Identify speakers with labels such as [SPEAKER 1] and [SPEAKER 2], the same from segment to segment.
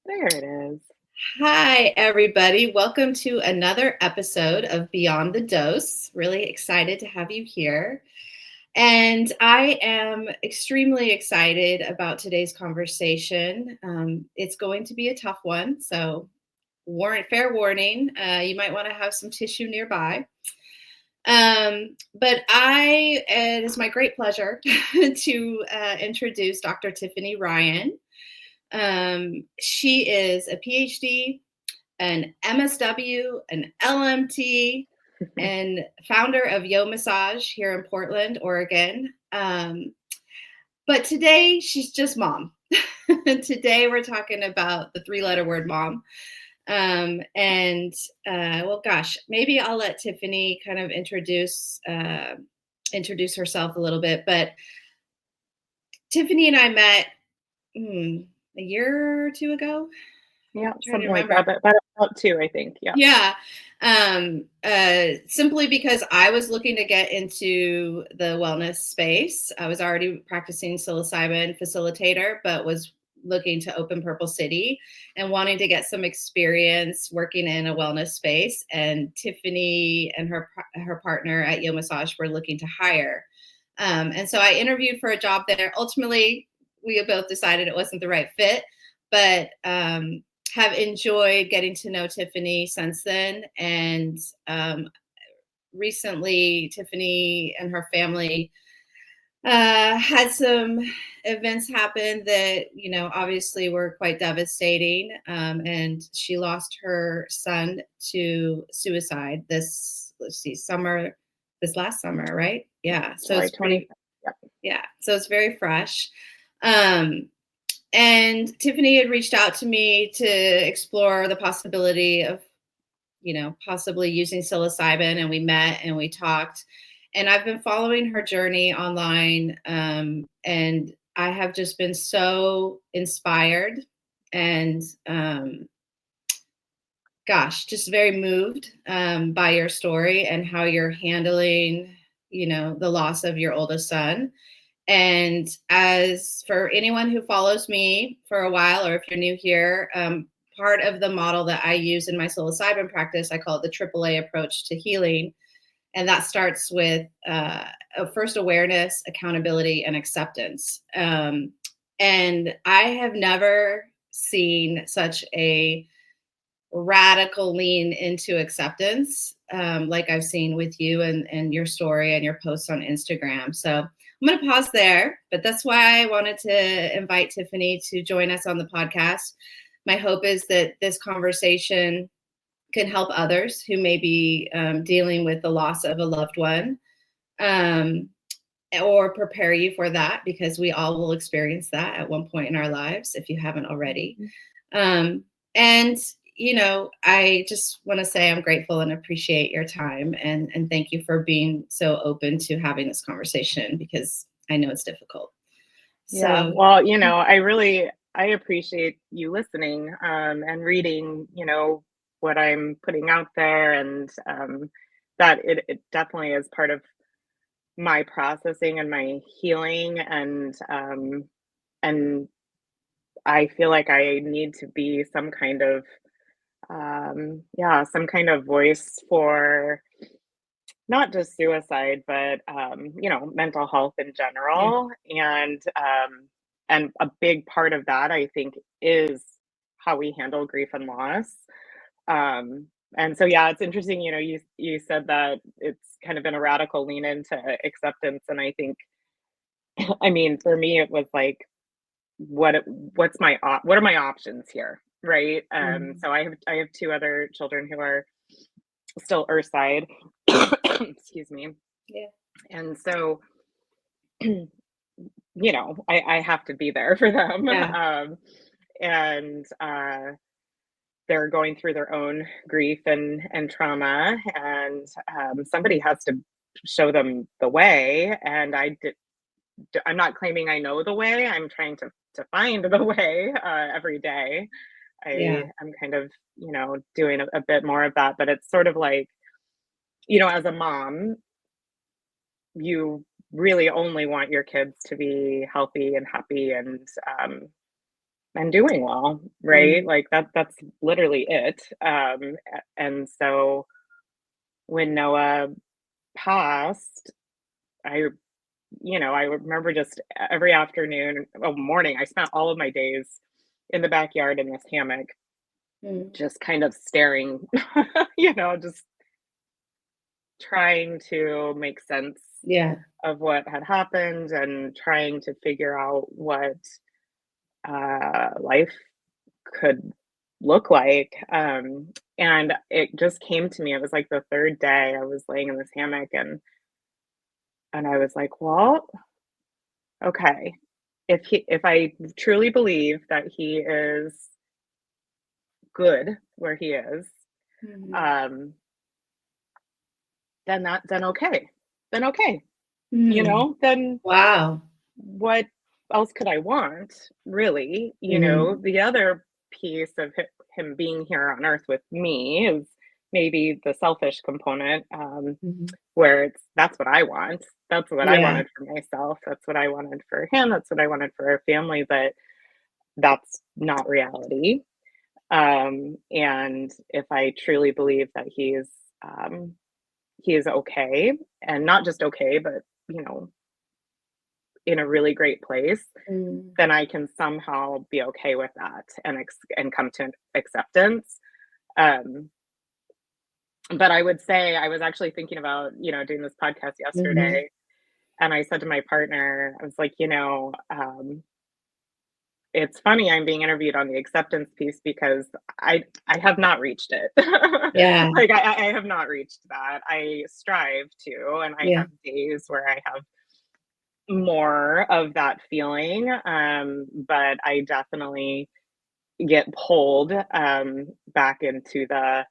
[SPEAKER 1] There it is.
[SPEAKER 2] Hi, everybody. Welcome to another episode of Beyond the Dose. Really excited to have you here. And I am extremely excited about today's conversation. It's going to be a tough one. So, fair warning, you might want to have some tissue nearby. It is my great pleasure to introduce Dr. Tiffany Ryan. She is a PhD, an MSW, an LMT, and founder of YoMassage here in Portland, Oregon. But today she's just mom. Today we're talking about the three-letter word mom. Maybe I'll let Tiffany kind of introduce herself a little bit. But Tiffany and I met a year or two ago.
[SPEAKER 1] Yeah,
[SPEAKER 2] I'm trying to
[SPEAKER 1] something like
[SPEAKER 2] remember.
[SPEAKER 1] that. But about two, I think. Yeah.
[SPEAKER 2] Yeah. Simply because I was looking to get into the wellness space. I was already practicing psilocybin facilitator, but was looking to open Purple City and wanting to get some experience working in a wellness space. And Tiffany and her partner at YoMassage were looking to hire. And so I interviewed for a job there. Ultimately, we both decided it wasn't the right fit, but have enjoyed getting to know Tiffany since then. And recently, Tiffany and her family had some events happen that, obviously were quite devastating. And she lost her son to suicide this last summer, right? Yeah. So
[SPEAKER 1] July
[SPEAKER 2] it's pretty,
[SPEAKER 1] 20th. Yeah.
[SPEAKER 2] yeah. So it's very fresh. Um, and Tiffany had reached out to me to explore the possibility of, possibly using psilocybin. And we met and we talked. And I've been following her journey online. And I have just been so inspired and, just very moved by your story and how you're handling, the loss of your oldest son. And as for anyone who follows me for a while, or if you're new here, part of the model that I use in my psilocybin practice, I call it the AAA approach to healing. And that starts with first awareness, accountability, and acceptance. And I have never seen such a radical lean into acceptance like I've seen with you and your story and your posts on Instagram. So I'm going to pause there, but that's why I wanted to invite Tiffany to join us on the podcast. My hope is that this conversation can help others who may be dealing with the loss of a loved one, or prepare you for that, because we all will experience that at one point in our lives if you haven't already. And I just want to say I'm grateful and appreciate your time, and thank you for being so open to having this conversation, because I know it's difficult.
[SPEAKER 1] Yeah.
[SPEAKER 2] So
[SPEAKER 1] Well, I appreciate you listening and reading, what I'm putting out there, and that it definitely is part of my processing and my healing, and I feel like I need to be some kind of voice for not just suicide, but mental health in
[SPEAKER 2] yeah,
[SPEAKER 1] general. And a big part of that, I think, is how we handle grief and loss. And so, yeah, it's interesting. You said that it's kind of been a radical lean into acceptance, and I think, I mean, for me, it was like, what are my options here, right?
[SPEAKER 2] mhm,
[SPEAKER 1] So I have two other children who are still earthside. Excuse me.
[SPEAKER 2] yeah,
[SPEAKER 1] And so, I have to be there for them.
[SPEAKER 2] yeah,
[SPEAKER 1] And they're going through their own grief and trauma, and somebody has to show them the way. And I'm not claiming I know the way. I'm trying to find the way every day.
[SPEAKER 2] yeah,
[SPEAKER 1] I'm kind of, doing a bit more of that, but it's sort of like, as a mom, you really only want your kids to be healthy and happy, and and doing well, right?
[SPEAKER 2] Mm,
[SPEAKER 1] Like that's literally it. And so when Noah passed, I I remember just every afternoon, oh, morning, I spent all of my days in the backyard in this hammock,
[SPEAKER 2] mm.
[SPEAKER 1] just kind of staring, just trying to make sense
[SPEAKER 2] Yeah.
[SPEAKER 1] of what had happened and trying to figure out what life could look like. And it just came to me. It was like the third day I was laying in this hammock, and I was like, well, okay. If I truly believe that he is good where he is,
[SPEAKER 2] Mhm.
[SPEAKER 1] um, then okay. Then okay.
[SPEAKER 2] Mm.
[SPEAKER 1] Then
[SPEAKER 2] Wow.
[SPEAKER 1] what else could I want, really?
[SPEAKER 2] Mm.
[SPEAKER 1] The other piece of him being here on earth with me is maybe the selfish component,
[SPEAKER 2] Mhm.
[SPEAKER 1] where that's what I want. That's what I
[SPEAKER 2] Yeah.
[SPEAKER 1] wanted for myself. That's what I wanted for him. That's what I wanted for our family. But that's not reality. And if I truly believe that he is okay, and not just okay, but you know, in a really great place,
[SPEAKER 2] Mm.
[SPEAKER 1] then I can somehow be okay with that and come to an acceptance. Um, but I would say I was actually thinking about doing this podcast
[SPEAKER 2] Mhm.
[SPEAKER 1] yesterday, and I said to my partner, I was like, it's funny I'm being interviewed on the acceptance piece because I have not reached it.
[SPEAKER 2] Yeah.
[SPEAKER 1] Like I have not reached that. I strive to, and I
[SPEAKER 2] Yeah.
[SPEAKER 1] have days where I have more of that feeling. But I definitely get pulled back into the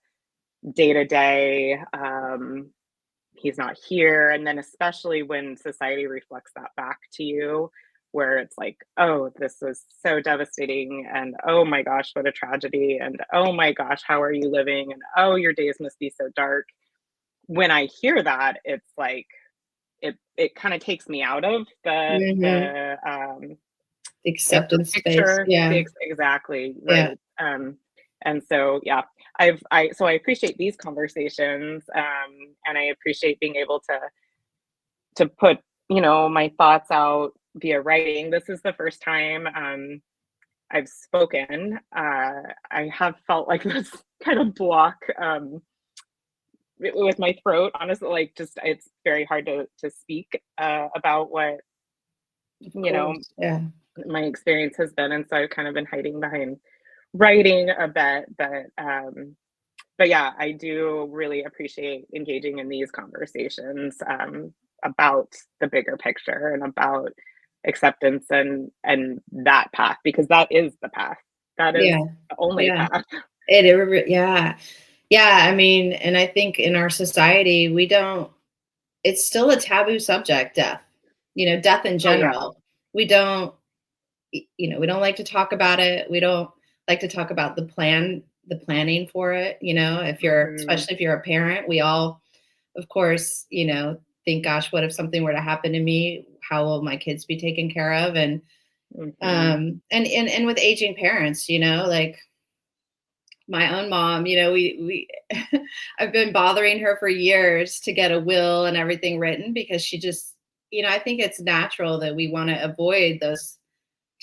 [SPEAKER 1] day to day. He's not here. And then, especially when society reflects that back to you, where it's like, oh, this was so devastating. And oh my gosh, what a tragedy. And oh my gosh, how are you living? And oh, your days must be so dark. When I hear that, it's like, it kind of takes me out of
[SPEAKER 2] Mhm.
[SPEAKER 1] the
[SPEAKER 2] Acceptance space.
[SPEAKER 1] picture.
[SPEAKER 2] Yeah.
[SPEAKER 1] Exactly
[SPEAKER 2] Yeah.
[SPEAKER 1] right. And so yeah, I appreciate these conversations, and I appreciate being able to put my thoughts out via writing. This is the first time I've spoken. I have felt like this kind of block with my throat. Honestly, like just it's very hard to speak about what
[SPEAKER 2] Of
[SPEAKER 1] you know
[SPEAKER 2] course. Yeah.
[SPEAKER 1] my experience has been, and so I've kind of been hiding behind writing a bit, but yeah, I do really appreciate engaging in these conversations, about the bigger picture and about acceptance and that path, because that is the path. That is
[SPEAKER 2] Yeah.
[SPEAKER 1] the only
[SPEAKER 2] Yeah.
[SPEAKER 1] path.
[SPEAKER 2] Yeah. Yeah, I mean, and I think in our society, we don't it's still a taboo subject, death. Death in
[SPEAKER 1] Oh yeah.
[SPEAKER 2] general. We don't we don't like to talk about it. We don't like to talk about the planning for it, if you're
[SPEAKER 1] Hmm.
[SPEAKER 2] especially if you're a parent, we all of course, think gosh, what if something were to happen to me? How will my kids be taken care of?
[SPEAKER 1] Hmm.
[SPEAKER 2] And with aging parents, like my own mom, we I've been bothering her for years to get a will and everything written because she just, I think it's natural that we want to avoid those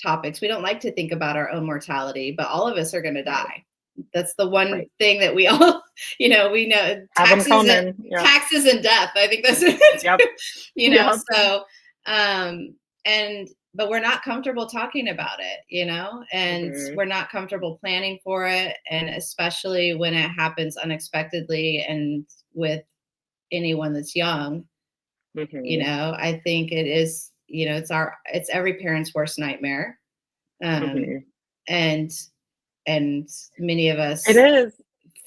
[SPEAKER 2] topics. We don't like to think about our own mortality, but all of us are going to
[SPEAKER 1] Right.
[SPEAKER 2] die. That's the one
[SPEAKER 1] Right.
[SPEAKER 2] thing that we all, we know
[SPEAKER 1] Have in common. Yep.
[SPEAKER 2] taxes and death. I think that's
[SPEAKER 1] Yep. Yep.
[SPEAKER 2] so and but we're not comfortable talking about it, and
[SPEAKER 1] Hmm.
[SPEAKER 2] we're not comfortable planning for it, and especially when it happens unexpectedly and with anyone that's young,
[SPEAKER 1] Hmm.
[SPEAKER 2] I think it is, it's every parent's worst nightmare. Um
[SPEAKER 1] Hmm.
[SPEAKER 2] and and many of
[SPEAKER 1] It
[SPEAKER 2] us
[SPEAKER 1] is.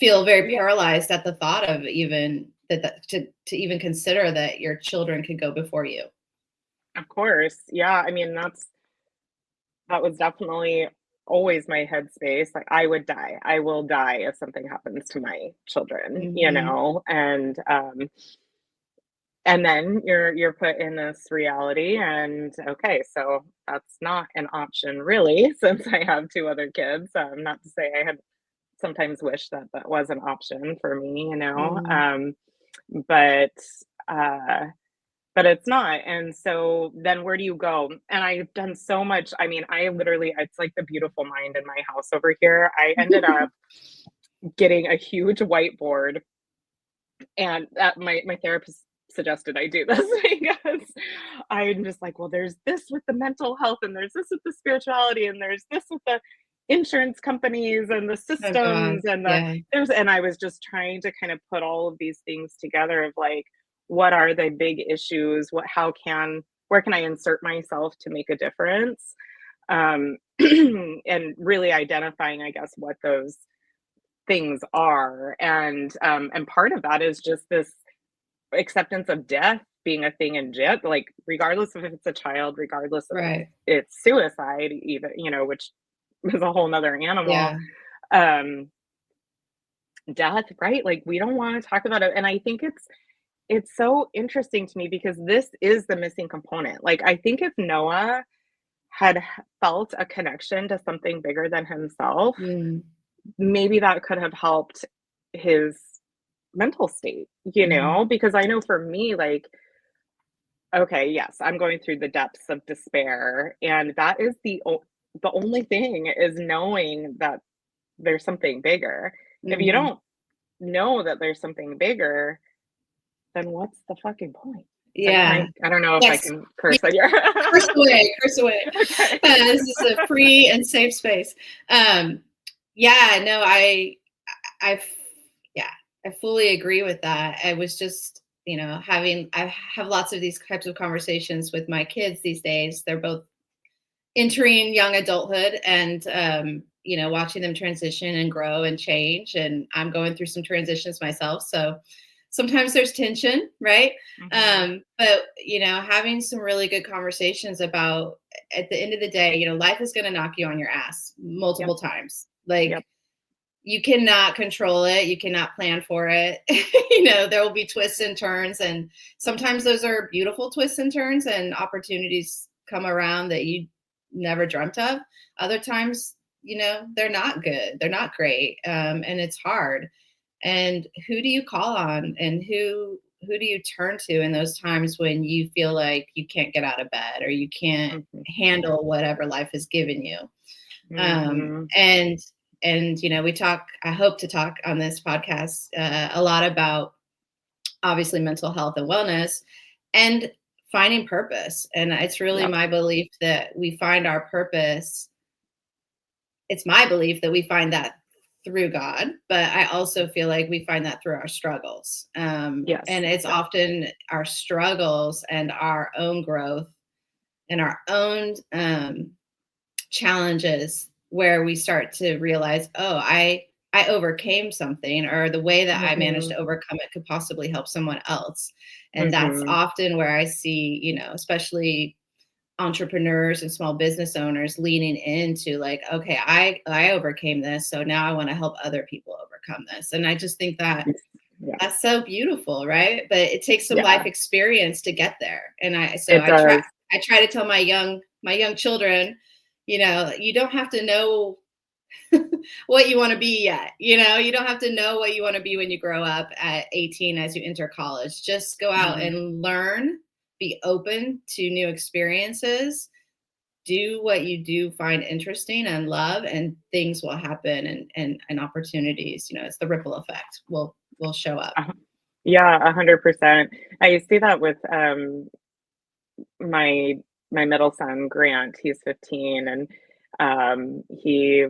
[SPEAKER 2] feel very
[SPEAKER 1] Yeah.
[SPEAKER 2] paralyzed at the thought of even to even consider that your children could go before you.
[SPEAKER 1] Of course. Yeah. I mean, that was definitely always my headspace. Like, I would die. I will die if something happens to my children,
[SPEAKER 2] Mhm.
[SPEAKER 1] and and then you're put in this reality, and okay, so that's not an option really, since I have 2 other kids. Not to say I had sometimes wish that that was an option for me,
[SPEAKER 2] Mm,
[SPEAKER 1] but uh, but it's not. And so then where do you go? And I've done so much. I mean, I literally, it's like the beautiful mind in my house over here. I ended up getting a huge whiteboard, and my therapist suggested I do this because I'm just like, well, there's this with the mental health, and there's this with the spirituality, and there's this with the insurance companies and the
[SPEAKER 2] oh God.
[SPEAKER 1] systems and
[SPEAKER 2] Yeah.
[SPEAKER 1] and I was just trying to kind of put all of these things together of like, what are the big issues? Where can I insert myself to make a difference? And really identifying, I guess, what those things are. And part of that is just this acceptance of death being a thing in jet, like regardless of if it's a child, regardless of if
[SPEAKER 2] Right.
[SPEAKER 1] it's suicide, even, which is a whole nother animal.
[SPEAKER 2] Yeah.
[SPEAKER 1] Um, Death, right? Like we don't want to talk about it. And I think it's so interesting to me because this is the missing component. Like I think if Noah had felt a connection to something bigger than himself,
[SPEAKER 2] Mm,
[SPEAKER 1] maybe that could have helped his mental state,
[SPEAKER 2] mhm.
[SPEAKER 1] because I know for me, like, okay, yes, I'm going through the depths of despair, and that is the only thing is knowing that there's something bigger. If you
[SPEAKER 2] Mhm.
[SPEAKER 1] don't know that there's something bigger, then what's the fucking point?
[SPEAKER 2] Yeah.
[SPEAKER 1] I don't know if I
[SPEAKER 2] Yes.
[SPEAKER 1] can
[SPEAKER 2] Yeah,
[SPEAKER 1] curse on your
[SPEAKER 2] curse away, curse away.
[SPEAKER 1] Okay.
[SPEAKER 2] This is a free and safe space. Um, yeah, no, I f yeah, I fully agree with that. I was just, I have lots of these types of conversations with my kids these days. They're both entering young adulthood and, watching them transition and grow and change, and I'm going through some transitions myself, so sometimes there's tension, right?
[SPEAKER 1] Mhm.
[SPEAKER 2] But having some really good conversations about, at the end of the day, life is going to knock you on your ass
[SPEAKER 1] Yep,
[SPEAKER 2] multiple times.
[SPEAKER 1] yep.
[SPEAKER 2] Like, you cannot control it, you cannot plan for it. There will be twists and turns, and sometimes those are beautiful twists and turns, and opportunities come around that you never dreamt of. Other times, they're not good, they're not great, and it's hard. And who do you call on, and who do you turn to in those times when you feel like you can't get out of bed or you can't
[SPEAKER 1] Mhm,
[SPEAKER 2] handle whatever life has given you? um,
[SPEAKER 1] mhm.
[SPEAKER 2] and we talk, I hope to talk on this podcast a lot about, obviously, mental health and wellness and finding purpose. And it's really
[SPEAKER 1] Yep.
[SPEAKER 2] my belief that we find our purpose. It's my belief that we find that through God, but I also feel like we find that through our struggles.
[SPEAKER 1] Yes.
[SPEAKER 2] And it's
[SPEAKER 1] Yes.
[SPEAKER 2] often our struggles and our own growth and our own challenges where we start to realize, oh, I overcame something, or the way that I managed
[SPEAKER 1] Mhm,
[SPEAKER 2] to overcome it could possibly help someone else. And that's
[SPEAKER 1] mhm,
[SPEAKER 2] often where I see, especially entrepreneurs and small business owners leaning into, like, okay, I overcame this, so now I want to help other people overcome this. And I just think that
[SPEAKER 1] yeah,
[SPEAKER 2] that's so beautiful, right? But it takes some life
[SPEAKER 1] yeah,
[SPEAKER 2] experience to get there. And
[SPEAKER 1] it does.
[SPEAKER 2] I try to tell my young children, you don't have to know what you want to be yet. You don't have to know what you want to be when you grow up at 18 as you enter college. Just go out
[SPEAKER 1] Mhm,
[SPEAKER 2] and learn, be open to new experiences, do what you do find interesting and love, and things will happen, and opportunities, it's the ripple effect will show up.
[SPEAKER 1] uh yeah, 100%. I see that with, my my middle son, Grant. He's 15, and, he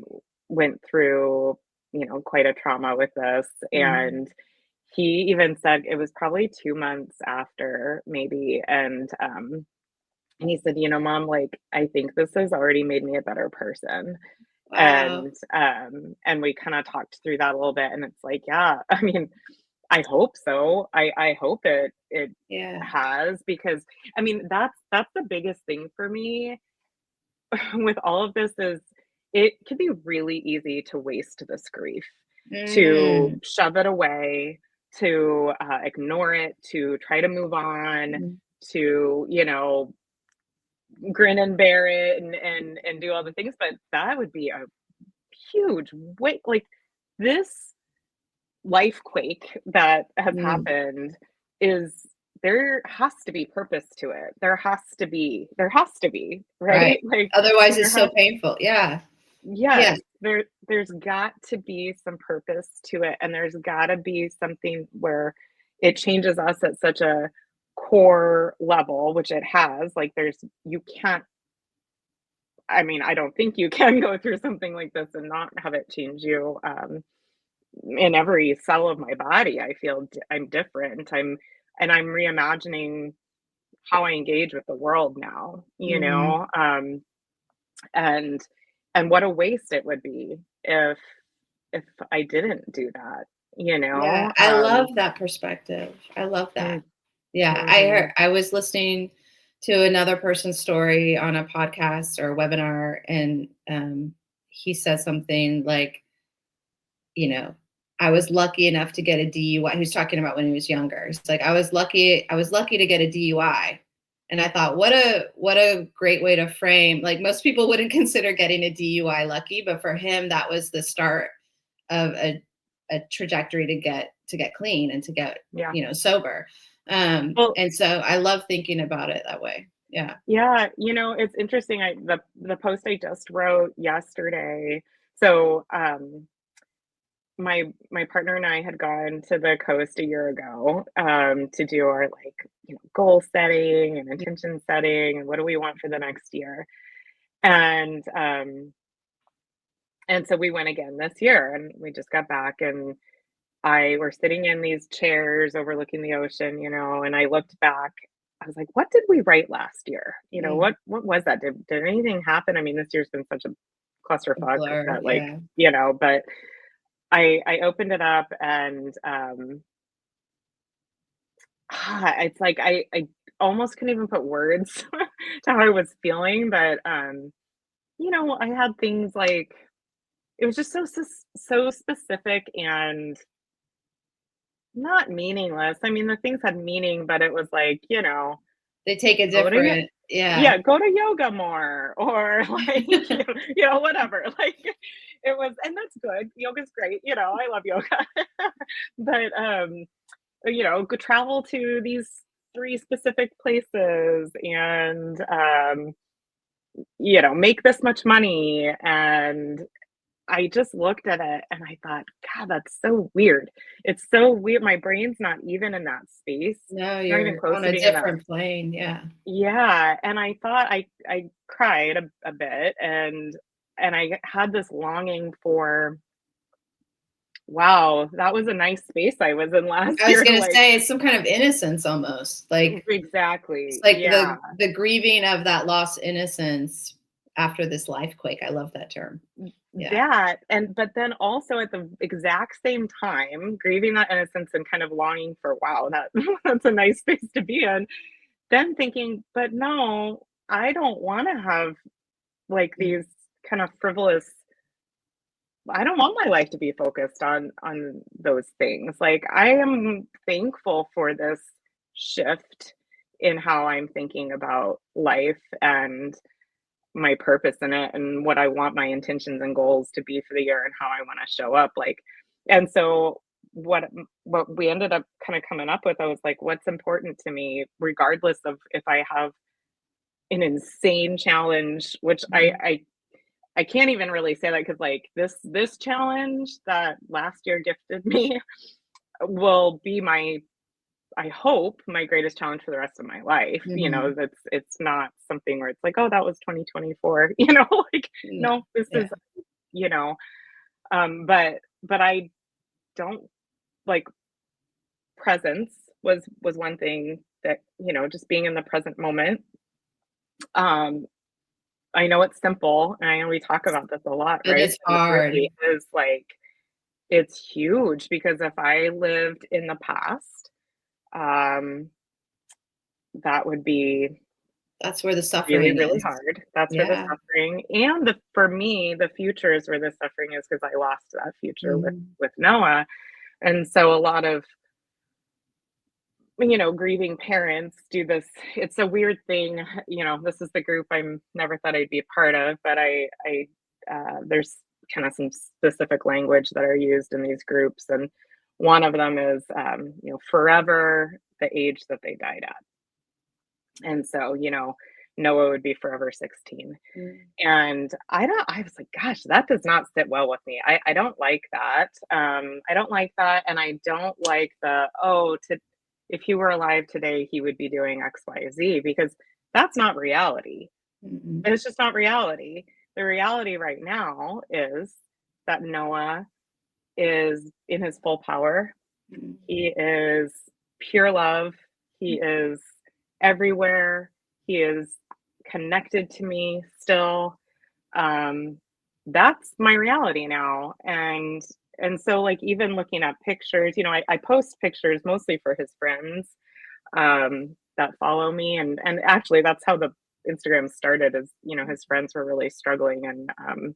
[SPEAKER 1] went through, quite a trauma with this,
[SPEAKER 2] Mm.
[SPEAKER 1] and he even said it was probably 2 months after, maybe, and he said, Mom, like, I think this has already made me a better person."
[SPEAKER 2] Wow.
[SPEAKER 1] And we kinda talked through that a little bit, and it's like, yeah, I mean, I hope so. I hope it
[SPEAKER 2] Yeah.
[SPEAKER 1] has, because, I mean, that's the biggest thing for me with all of this is it can be really easy to waste this grief, to
[SPEAKER 2] Mm.
[SPEAKER 1] shove it away, to ignore it, to try to move on,
[SPEAKER 2] Mhm.
[SPEAKER 1] to, you know, grin and bear it and do all the things, but that would be a huge weight. Like, this life quake that has
[SPEAKER 2] Mm.
[SPEAKER 1] happened is, there has to be purpose to it. There has to be, right?
[SPEAKER 2] Right.
[SPEAKER 1] Like,
[SPEAKER 2] Otherwise,
[SPEAKER 1] there
[SPEAKER 2] it's so
[SPEAKER 1] has
[SPEAKER 2] painful. Yeah. Yeah.
[SPEAKER 1] yes, there's got to be some purpose to it, and there's gotta be something where it changes us at such a core level, which it has. Like, there's you can't, I mean, I don't think you can go through something like this and not have it change you. In every cell of my body, I feel I'm different. I'm reimagining how I engage with the world now, you
[SPEAKER 2] Mhm.
[SPEAKER 1] know? And what a waste it would be if I didn't do that, you
[SPEAKER 2] Yeah,
[SPEAKER 1] know?
[SPEAKER 2] I love that perspective. I love that.
[SPEAKER 1] Mm,
[SPEAKER 2] Yeah,
[SPEAKER 1] mhm.
[SPEAKER 2] I was listening to another person's story on a podcast or webinar, and he said something like, you know, I was lucky enough to get a DUI. He was talking about when he was younger. It's like I was lucky to get a DUI. And I thought, what a great way to frame. Like, most people wouldn't consider getting a DUI lucky, but for him, that was the start of a trajectory to get clean and to get,
[SPEAKER 1] Yeah.
[SPEAKER 2] sober.
[SPEAKER 1] Well,
[SPEAKER 2] And so I love thinking about it that way. Yeah.
[SPEAKER 1] yeah, you know, it's interesting. The post I just wrote yesterday. So, my partner and I had gone to the coast a year ago, to do our, like, you know, goal setting and intention setting and what do we want for the next year. And so we went again this year, and we just got back, and I were sitting in these chairs overlooking the ocean, you know, and I looked back. I was like, "What did we write last year? You know,
[SPEAKER 2] Mm,
[SPEAKER 1] what was that? Did anything happen?" I mean, this year's been such a
[SPEAKER 2] a
[SPEAKER 1] clusterfuck
[SPEAKER 2] blur.
[SPEAKER 1] that, like,
[SPEAKER 2] Yeah.
[SPEAKER 1] you know, but I opened it up, and it's like I almost couldn't even put words to how I was feeling, but you know, I had things like, it was just so specific and not meaningless. I mean, the things had meaning, but it was like, you know,
[SPEAKER 2] They take a
[SPEAKER 1] go to y
[SPEAKER 2] different, yeah.
[SPEAKER 1] yeah, go to yoga more, or like, you know, whatever. Like, it was, and that's good. Yoga's great, you know, I love yoga. But, you know, go travel to these 3 specific places and, you know, make this much money, and I just looked at it and I thought, "God, that's so weird." It's so weird. My brain's not even in that space,
[SPEAKER 2] No,
[SPEAKER 1] not even
[SPEAKER 2] you're
[SPEAKER 1] close
[SPEAKER 2] on
[SPEAKER 1] to
[SPEAKER 2] a
[SPEAKER 1] being in that.
[SPEAKER 2] different plane. Yeah.
[SPEAKER 1] Yeah, and I thought I cried a bit, and I had this longing for, wow, that was a nice space I was in last
[SPEAKER 2] I was
[SPEAKER 1] year,
[SPEAKER 2] gonna
[SPEAKER 1] like,
[SPEAKER 2] say it's some kind of innocence almost. Like, it's
[SPEAKER 1] exactly,
[SPEAKER 2] like
[SPEAKER 1] yeah.
[SPEAKER 2] the grieving of that lost innocence after this life quake. I love that term. Yeah.
[SPEAKER 1] That, and but then also at the exact same time, grieving that innocence and kind of longing for, wow, that that's a nice space to be in. Then thinking, but no, I don't wanna have, like,
[SPEAKER 2] Mm.
[SPEAKER 1] these kind of frivolous, I don't want my life to be focused on those things. Like, I am thankful for this shift in how I'm thinking about life and my purpose in it and what I want my intentions and goals to be for the year and how I want to show up, like, and so what we ended up kind of coming up with, I was like, what's important to me, regardless of if I have an insane challenge, which
[SPEAKER 2] Mhm.
[SPEAKER 1] I can't even really say that, because, like, this challenge that last year gifted me will be my, I hope, my greatest challenge for the rest of my life. You know,
[SPEAKER 2] Mhm.
[SPEAKER 1] that's, it's not something where it's like, oh, that was 2024, you know, like,
[SPEAKER 2] No.
[SPEAKER 1] no, this
[SPEAKER 2] Yeah.
[SPEAKER 1] is, you know, but I don't, like, presence was one thing that, you know, just being in the present moment. Um, I know it's simple, and I know we talk about this a lot,
[SPEAKER 2] But
[SPEAKER 1] right?
[SPEAKER 2] it's
[SPEAKER 1] But it
[SPEAKER 2] hard.
[SPEAKER 1] really is, like, it's huge, because if I lived in the past, um, that would be
[SPEAKER 2] That's where the
[SPEAKER 1] really,
[SPEAKER 2] suffering
[SPEAKER 1] really
[SPEAKER 2] is.
[SPEAKER 1] hard. That's where the
[SPEAKER 2] Yeah.
[SPEAKER 1] suffering, and the for me, the future is where the suffering is, because I lost that future
[SPEAKER 2] Mhm.
[SPEAKER 1] with Noah. And so a lot of grieving parents do this. It's a weird thing. This is the group I'm never thought I'd be a part of, but there's kind of some specific language that are used in these groups. And one of them is, forever the age that they died at. And so, Noah would be forever 16.
[SPEAKER 2] Mm.
[SPEAKER 1] And I was like, gosh, that does not sit well with me. I don't like that. I don't like that. And I don't like if he were alive today, he would be doing X, Y, Z, because that's not reality.
[SPEAKER 2] Mm-mm.
[SPEAKER 1] It's just not reality. The reality right now is that Noah is in his full power.
[SPEAKER 2] Mm.
[SPEAKER 1] He is pure love. He is everywhere. He is connected to me still. That's my reality now. And so, like, even looking at pictures, I post pictures mostly for his friends that follow me. And actually that's how the Instagram started, is, his friends were really struggling, and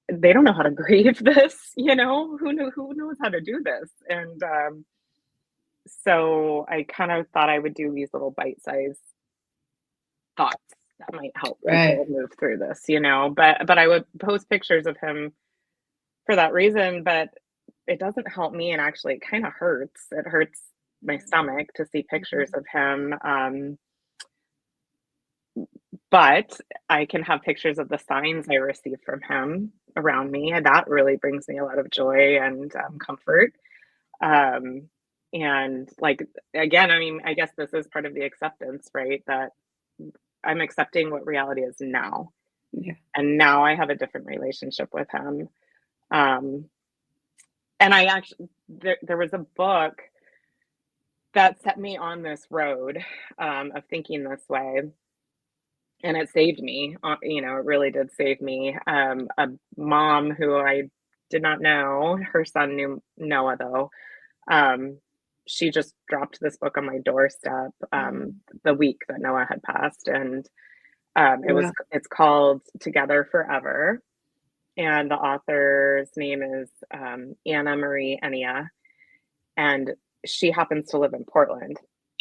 [SPEAKER 1] they don't know how to grieve this, who knows how to do this. And so I kind of thought I would do these little bite-sized thoughts that might help
[SPEAKER 2] Right.
[SPEAKER 1] people move through this, but I would post pictures of him for that reason, but it doesn't help me, and actually it kind of hurts. It hurts my stomach to see pictures of him. But I can have pictures of the signs I receive from him around me, and that really brings me a lot of joy and comfort. And, like, again, I mean, I guess this is part of the acceptance, right? That I'm accepting what reality is now.
[SPEAKER 2] Yeah.
[SPEAKER 1] And now I have a different relationship with him. And I actually, there was a book that set me on this road of thinking this way. And it saved me. It really did save me. A mom who I did not know, her son knew Noah though. She just dropped this book on my doorstep the week that Noah had passed, and
[SPEAKER 2] Wow.
[SPEAKER 1] it's called Together Forever, and the author's name is Anna Marie Enia, and she happens to live in Portland.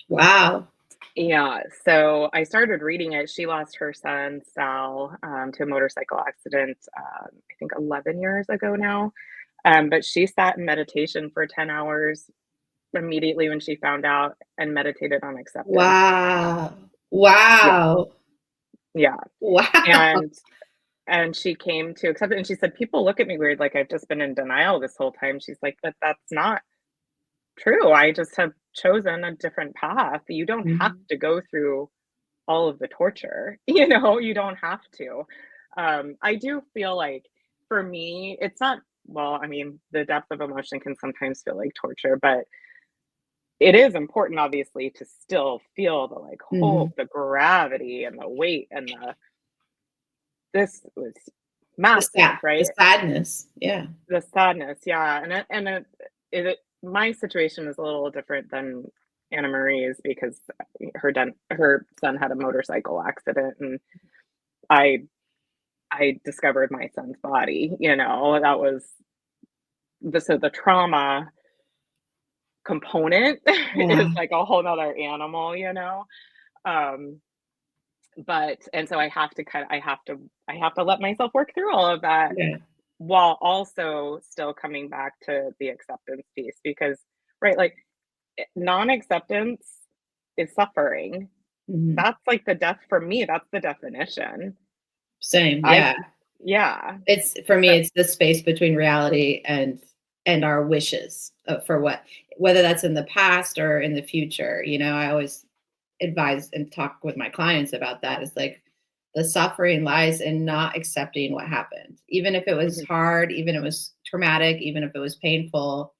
[SPEAKER 2] Wow.
[SPEAKER 1] Yeah, so I started reading it. She lost her son, Sal, to a motorcycle accident, I think 11 years ago now. But she sat in meditation for 10 hours immediately when she found out, and meditated on acceptance.
[SPEAKER 2] Wow.
[SPEAKER 1] Yeah,
[SPEAKER 2] Wow.
[SPEAKER 1] yeah.
[SPEAKER 2] Wow.
[SPEAKER 1] And she came to accept it. And she said, people look at me weird, like I've just been in denial this whole time. She's like, but that's not true. I just have chosen a different path. You don't have
[SPEAKER 2] Mhm.
[SPEAKER 1] to go through all of the torture, you don't have to. I do feel like, for me, it's not, well, I mean, the depth of emotion can sometimes feel like torture, but it is important, obviously, to still feel the, like,
[SPEAKER 2] Mhm.
[SPEAKER 1] the gravity and the weight, and this was
[SPEAKER 2] The
[SPEAKER 1] massive,
[SPEAKER 2] the
[SPEAKER 1] right?
[SPEAKER 2] sadness. Yeah.
[SPEAKER 1] The sadness, yeah. My situation is a little different than Anna Marie's, because her son had a motorcycle accident, and I I discovered my son's body, that was the trauma component is
[SPEAKER 2] Yeah.
[SPEAKER 1] like a whole nother animal, Um, but and so I have to let myself work through all of that,
[SPEAKER 2] Yeah.
[SPEAKER 1] while also still coming back to the acceptance piece, because, right, like, non-acceptance is suffering.
[SPEAKER 2] Mhm.
[SPEAKER 1] That's like the death for me, that's the definition.
[SPEAKER 2] Same.
[SPEAKER 1] I
[SPEAKER 2] Yeah.
[SPEAKER 1] Yeah.
[SPEAKER 2] It's for me,
[SPEAKER 1] So
[SPEAKER 2] it's the space between reality and our wishes for whether that's in the past or in the future. I always advise and talk with my clients about that. Is like the suffering lies in not accepting what happened, even if it was
[SPEAKER 1] mhm,
[SPEAKER 2] hard, even if it was traumatic, even if it was painful.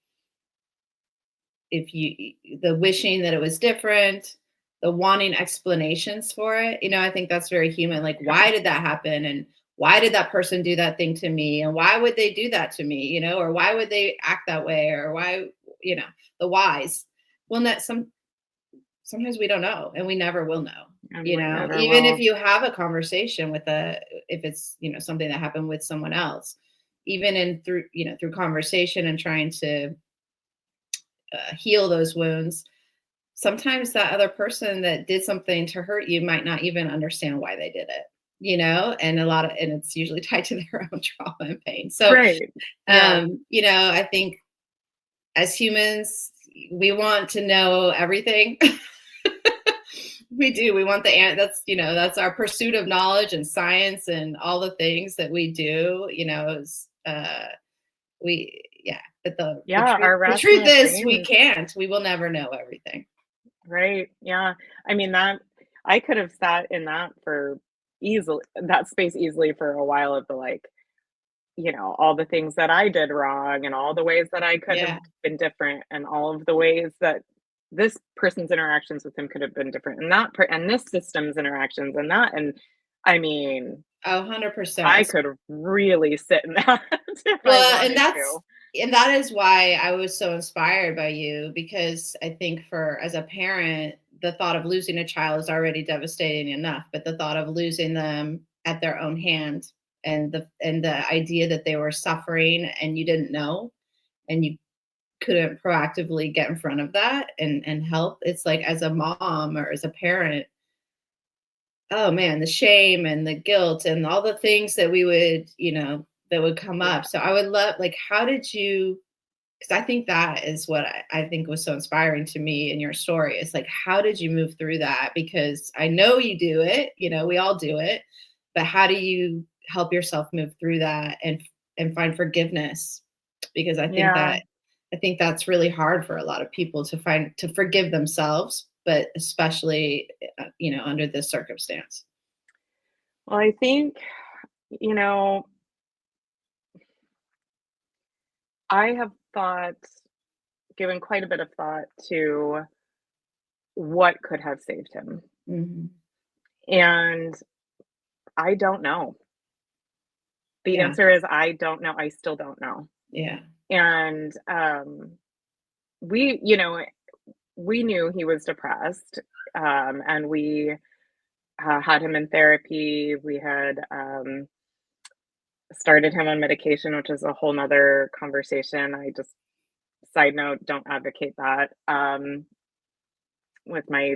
[SPEAKER 2] If you The wishing that it was different, the wanting explanations for it, I think that's very human. Like,
[SPEAKER 1] yeah,
[SPEAKER 2] why did that happen? And why did that person do that thing to me? And why would they do that to me? Or why would they act that way? Or why, you know, the whys. Well, sometimes we don't know, and we never will know.
[SPEAKER 1] and we never
[SPEAKER 2] Even if
[SPEAKER 1] will.
[SPEAKER 2] you have a conversation if it's, something that happened with someone else, even through conversation and trying to heal those wounds, sometimes that other person that did something to hurt you might not even understand why they did it, you know, and it's usually tied to their own trauma and pain. So,
[SPEAKER 1] Right. Yeah.
[SPEAKER 2] you know, I think as humans, we want to know everything. We do. We want that's, you know, that's our pursuit of knowledge and science and all the things that we do, you know, is yeah, but
[SPEAKER 1] Yeah, our
[SPEAKER 2] the truth
[SPEAKER 1] rational
[SPEAKER 2] is we
[SPEAKER 1] brains.
[SPEAKER 2] can't. We will never know everything.
[SPEAKER 1] Right. Yeah. I mean, that I could have sat in that for easily that space easily for a while of the like, all the things that I did wrong and all the ways that I could have
[SPEAKER 2] Yeah.
[SPEAKER 1] been different and all of the ways that this person's interactions with him could have been different and and this system's interactions and that. And I mean,
[SPEAKER 2] Oh,
[SPEAKER 1] I
[SPEAKER 2] 100%.
[SPEAKER 1] could really sit in that if I
[SPEAKER 2] Well,
[SPEAKER 1] wanted to.
[SPEAKER 2] and that is why I was so inspired by you, because I think for as a parent, the thought of losing a child is already devastating enough, but the thought of losing them at their own hand, and the idea that they were suffering and you didn't know, and you couldn't proactively get in front of that and help. It's like, as a mom or as a parent, oh man, the shame and the guilt and all the things that we would, you know, that would come
[SPEAKER 1] Yeah.
[SPEAKER 2] up. So I would love, like, how did you, because I think that is what I think was so inspiring to me in your story, is like, how did you move through that? Because I know you do it, you know, we all do it, but how do you help yourself move through that and find forgiveness? Because
[SPEAKER 1] Yeah.
[SPEAKER 2] I think that's really hard for a lot of people to forgive themselves, but especially, you know, under this circumstance.
[SPEAKER 1] Well, I think, you know, I have given quite a bit of thought to what could have saved him.
[SPEAKER 2] Mhm.
[SPEAKER 1] And I don't know. The
[SPEAKER 2] Yeah,
[SPEAKER 1] answer is I don't know. I still don't know.
[SPEAKER 2] yeah.
[SPEAKER 1] And we, you know, we knew he was depressed. And we had him in therapy. We had started him on medication, which is a whole nother conversation. I just, side note, don't advocate that with my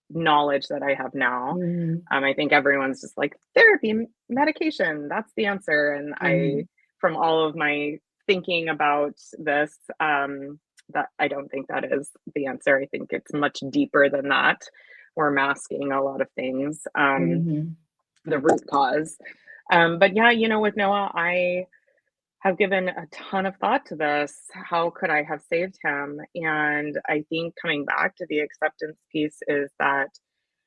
[SPEAKER 1] knowledge that I have now.
[SPEAKER 2] Mhm,
[SPEAKER 1] I think everyone's just like therapy, medication, that's the answer. And
[SPEAKER 2] mhm.
[SPEAKER 1] from all of my thinking about this, that I don't think that is the answer. I think it's much deeper than that. We're masking a lot of things,
[SPEAKER 2] Mhm.
[SPEAKER 1] the root cause. But yeah, with Noah, I have given a ton of thought to this. How could I have saved him? And I think coming back to the acceptance piece is that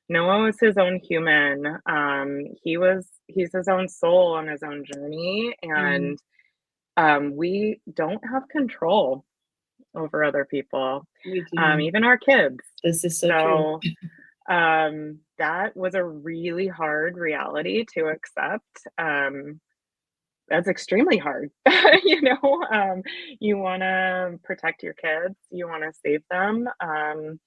[SPEAKER 1] Noah was his own human. He's his own soul on his own journey,
[SPEAKER 2] Mhm.
[SPEAKER 1] and we don't have control over other people,
[SPEAKER 2] We do.
[SPEAKER 1] even our kids.
[SPEAKER 2] This is so true.
[SPEAKER 1] So that was a really hard reality to accept. That's extremely hard. You want to protect your kids, you want to save them, and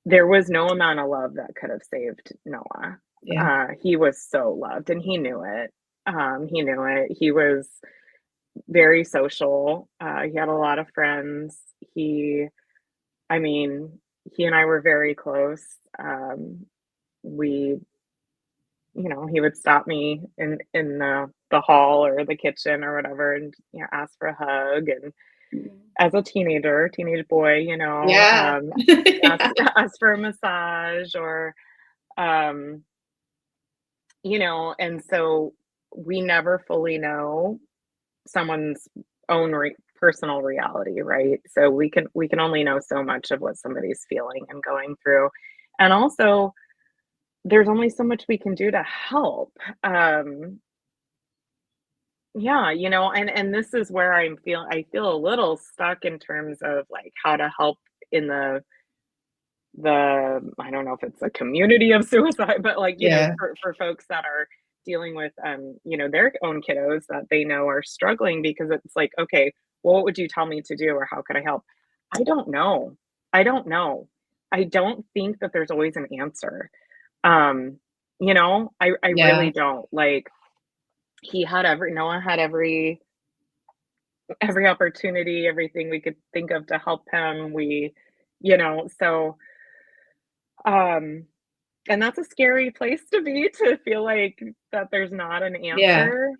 [SPEAKER 1] there was no amount of love that could have saved Noah.
[SPEAKER 2] Yeah.
[SPEAKER 1] He was so loved and he knew it. He knew it. He was very social. He had a lot of friends. He, I mean, he and I were very close. We, he would stop me in the hall or the kitchen or whatever, and ask for a hug. And
[SPEAKER 2] Mhm.
[SPEAKER 1] as a teenage boy,
[SPEAKER 2] Yeah.
[SPEAKER 1] ask
[SPEAKER 2] Yeah.
[SPEAKER 1] ask for a massage or um and so we never fully know someone's own personal reality, right? So we can only know so much of what somebody's feeling and going through, and also there's only so much we can do to help. Yeah, and this is where I feel a little stuck in terms of like how to help in the I don't know if it's a community of suicide, but like,
[SPEAKER 2] Yeah.
[SPEAKER 1] for folks that are dealing with their own kiddos that they know are struggling, because it's like, okay, well, what would you tell me to do or how could I help? I don't know. I don't know. I don't think that there's always an answer. Um, I really
[SPEAKER 2] Yeah.
[SPEAKER 1] don't. Like Noah had every every opportunity, everything we could think of to help him. So, um, and that's a scary place to be, to feel like that there's not an
[SPEAKER 2] Yeah,
[SPEAKER 1] answer or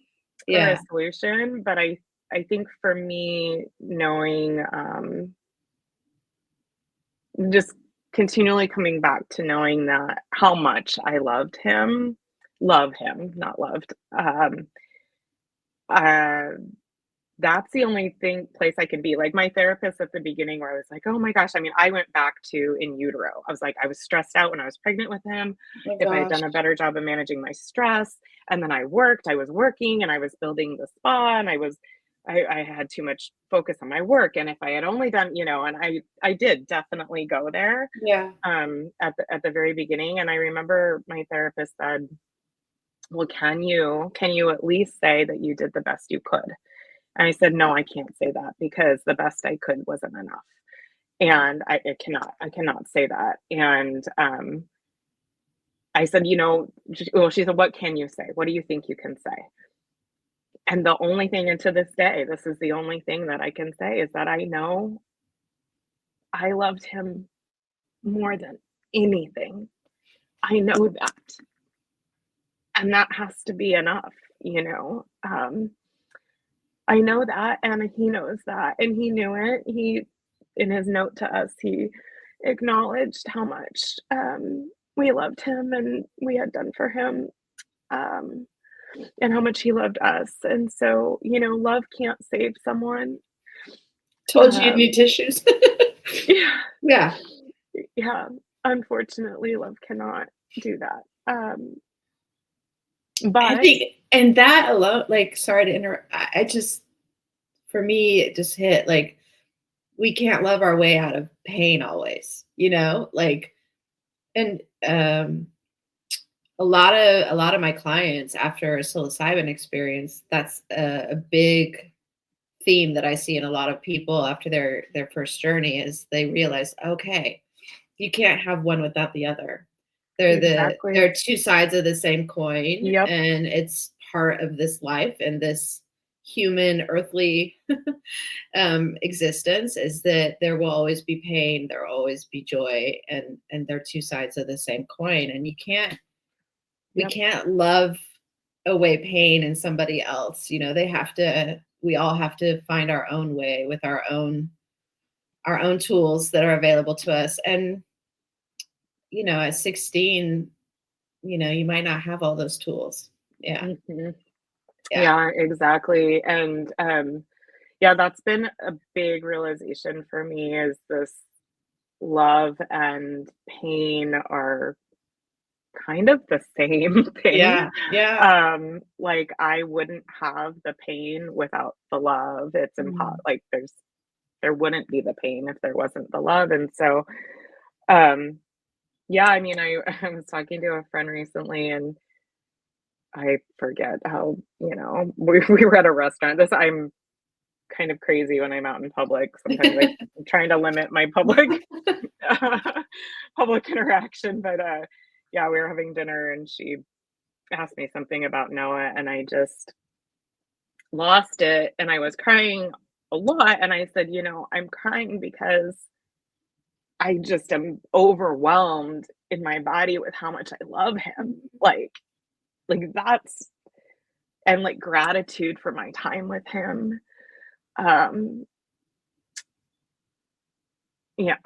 [SPEAKER 1] a
[SPEAKER 2] yeah,
[SPEAKER 1] solution. But I think for me, knowing, just continually coming back to knowing that how much I love him, not loved. Uh, that's the only place I could be. Like my therapist at the beginning, where I was like, oh my gosh. I mean, I went back to in utero. I was like, I was stressed out when I was pregnant with him.
[SPEAKER 2] oh my
[SPEAKER 1] If I had
[SPEAKER 2] gosh.
[SPEAKER 1] done a better job of managing my stress, and then I was working and I was building the spa, and I had too much focus on my work. And if I had only done, and I did definitely go there
[SPEAKER 2] Yeah.
[SPEAKER 1] at the very beginning. And I remember my therapist said, well, can you at least say that you did the best you could? And I said, no, I can't say that, because the best I could wasn't enough. And I cannot say that. And I said, well, she said, what can you say? What do you think you can say? And the only thing, and to this day, this is the only thing that I can say, is that I know I loved him more than anything. I know that. And that has to be enough, you know. I know that, and he knows that, and he knew it. In his note to us, he acknowledged how much we loved him and we had done for him, um, and how much he loved us. And so, love can't save someone.
[SPEAKER 2] Told you you'd need
[SPEAKER 1] Um,
[SPEAKER 2] tissues.
[SPEAKER 1] yeah,
[SPEAKER 2] Yeah.
[SPEAKER 1] yeah. Unfortunately, love cannot do that.
[SPEAKER 2] I
[SPEAKER 1] But
[SPEAKER 2] think, and that alone, like, sorry to interrupt. I just, for me, it just hit like we can't love our way out of pain always, like, and a lot of my clients after a psilocybin experience, that's a big theme that I see in a lot of people after their first journey is they realize, okay, you can't have one without the other.
[SPEAKER 1] exactly.
[SPEAKER 2] They're two sides of the same coin,
[SPEAKER 1] Yep.
[SPEAKER 2] and it's part of this life and this human earthly existence is that there will always be pain, there will always be joy, and they're two sides of the same coin. And we
[SPEAKER 1] Yep.
[SPEAKER 2] can't love away pain in somebody else. We all have to find our own way with our own tools that are available to us. And at 16, you might not have all those tools. Yeah.
[SPEAKER 1] Mhm.
[SPEAKER 2] Yeah.
[SPEAKER 1] Yeah, exactly. And yeah, that's been a big realization for me, is this love and pain are kind of the same thing.
[SPEAKER 2] Yeah. Yeah.
[SPEAKER 1] Like I wouldn't have the pain without the love. It's
[SPEAKER 2] Mm.
[SPEAKER 1] like there wouldn't be the pain if there wasn't the love. And so um yeah, I mean, I was talking to a friend recently, and I forget how, we were at a restaurant. I'm kind of crazy when I'm out in public. Sometimes I'm trying to limit my public interaction. But yeah, we were having dinner, and she asked me something about Noah, and I just lost it, and I was crying a lot. And I said, I'm crying because I just am overwhelmed in my body with how much I love him. Like that's and like gratitude for my time with him. Um, yeah,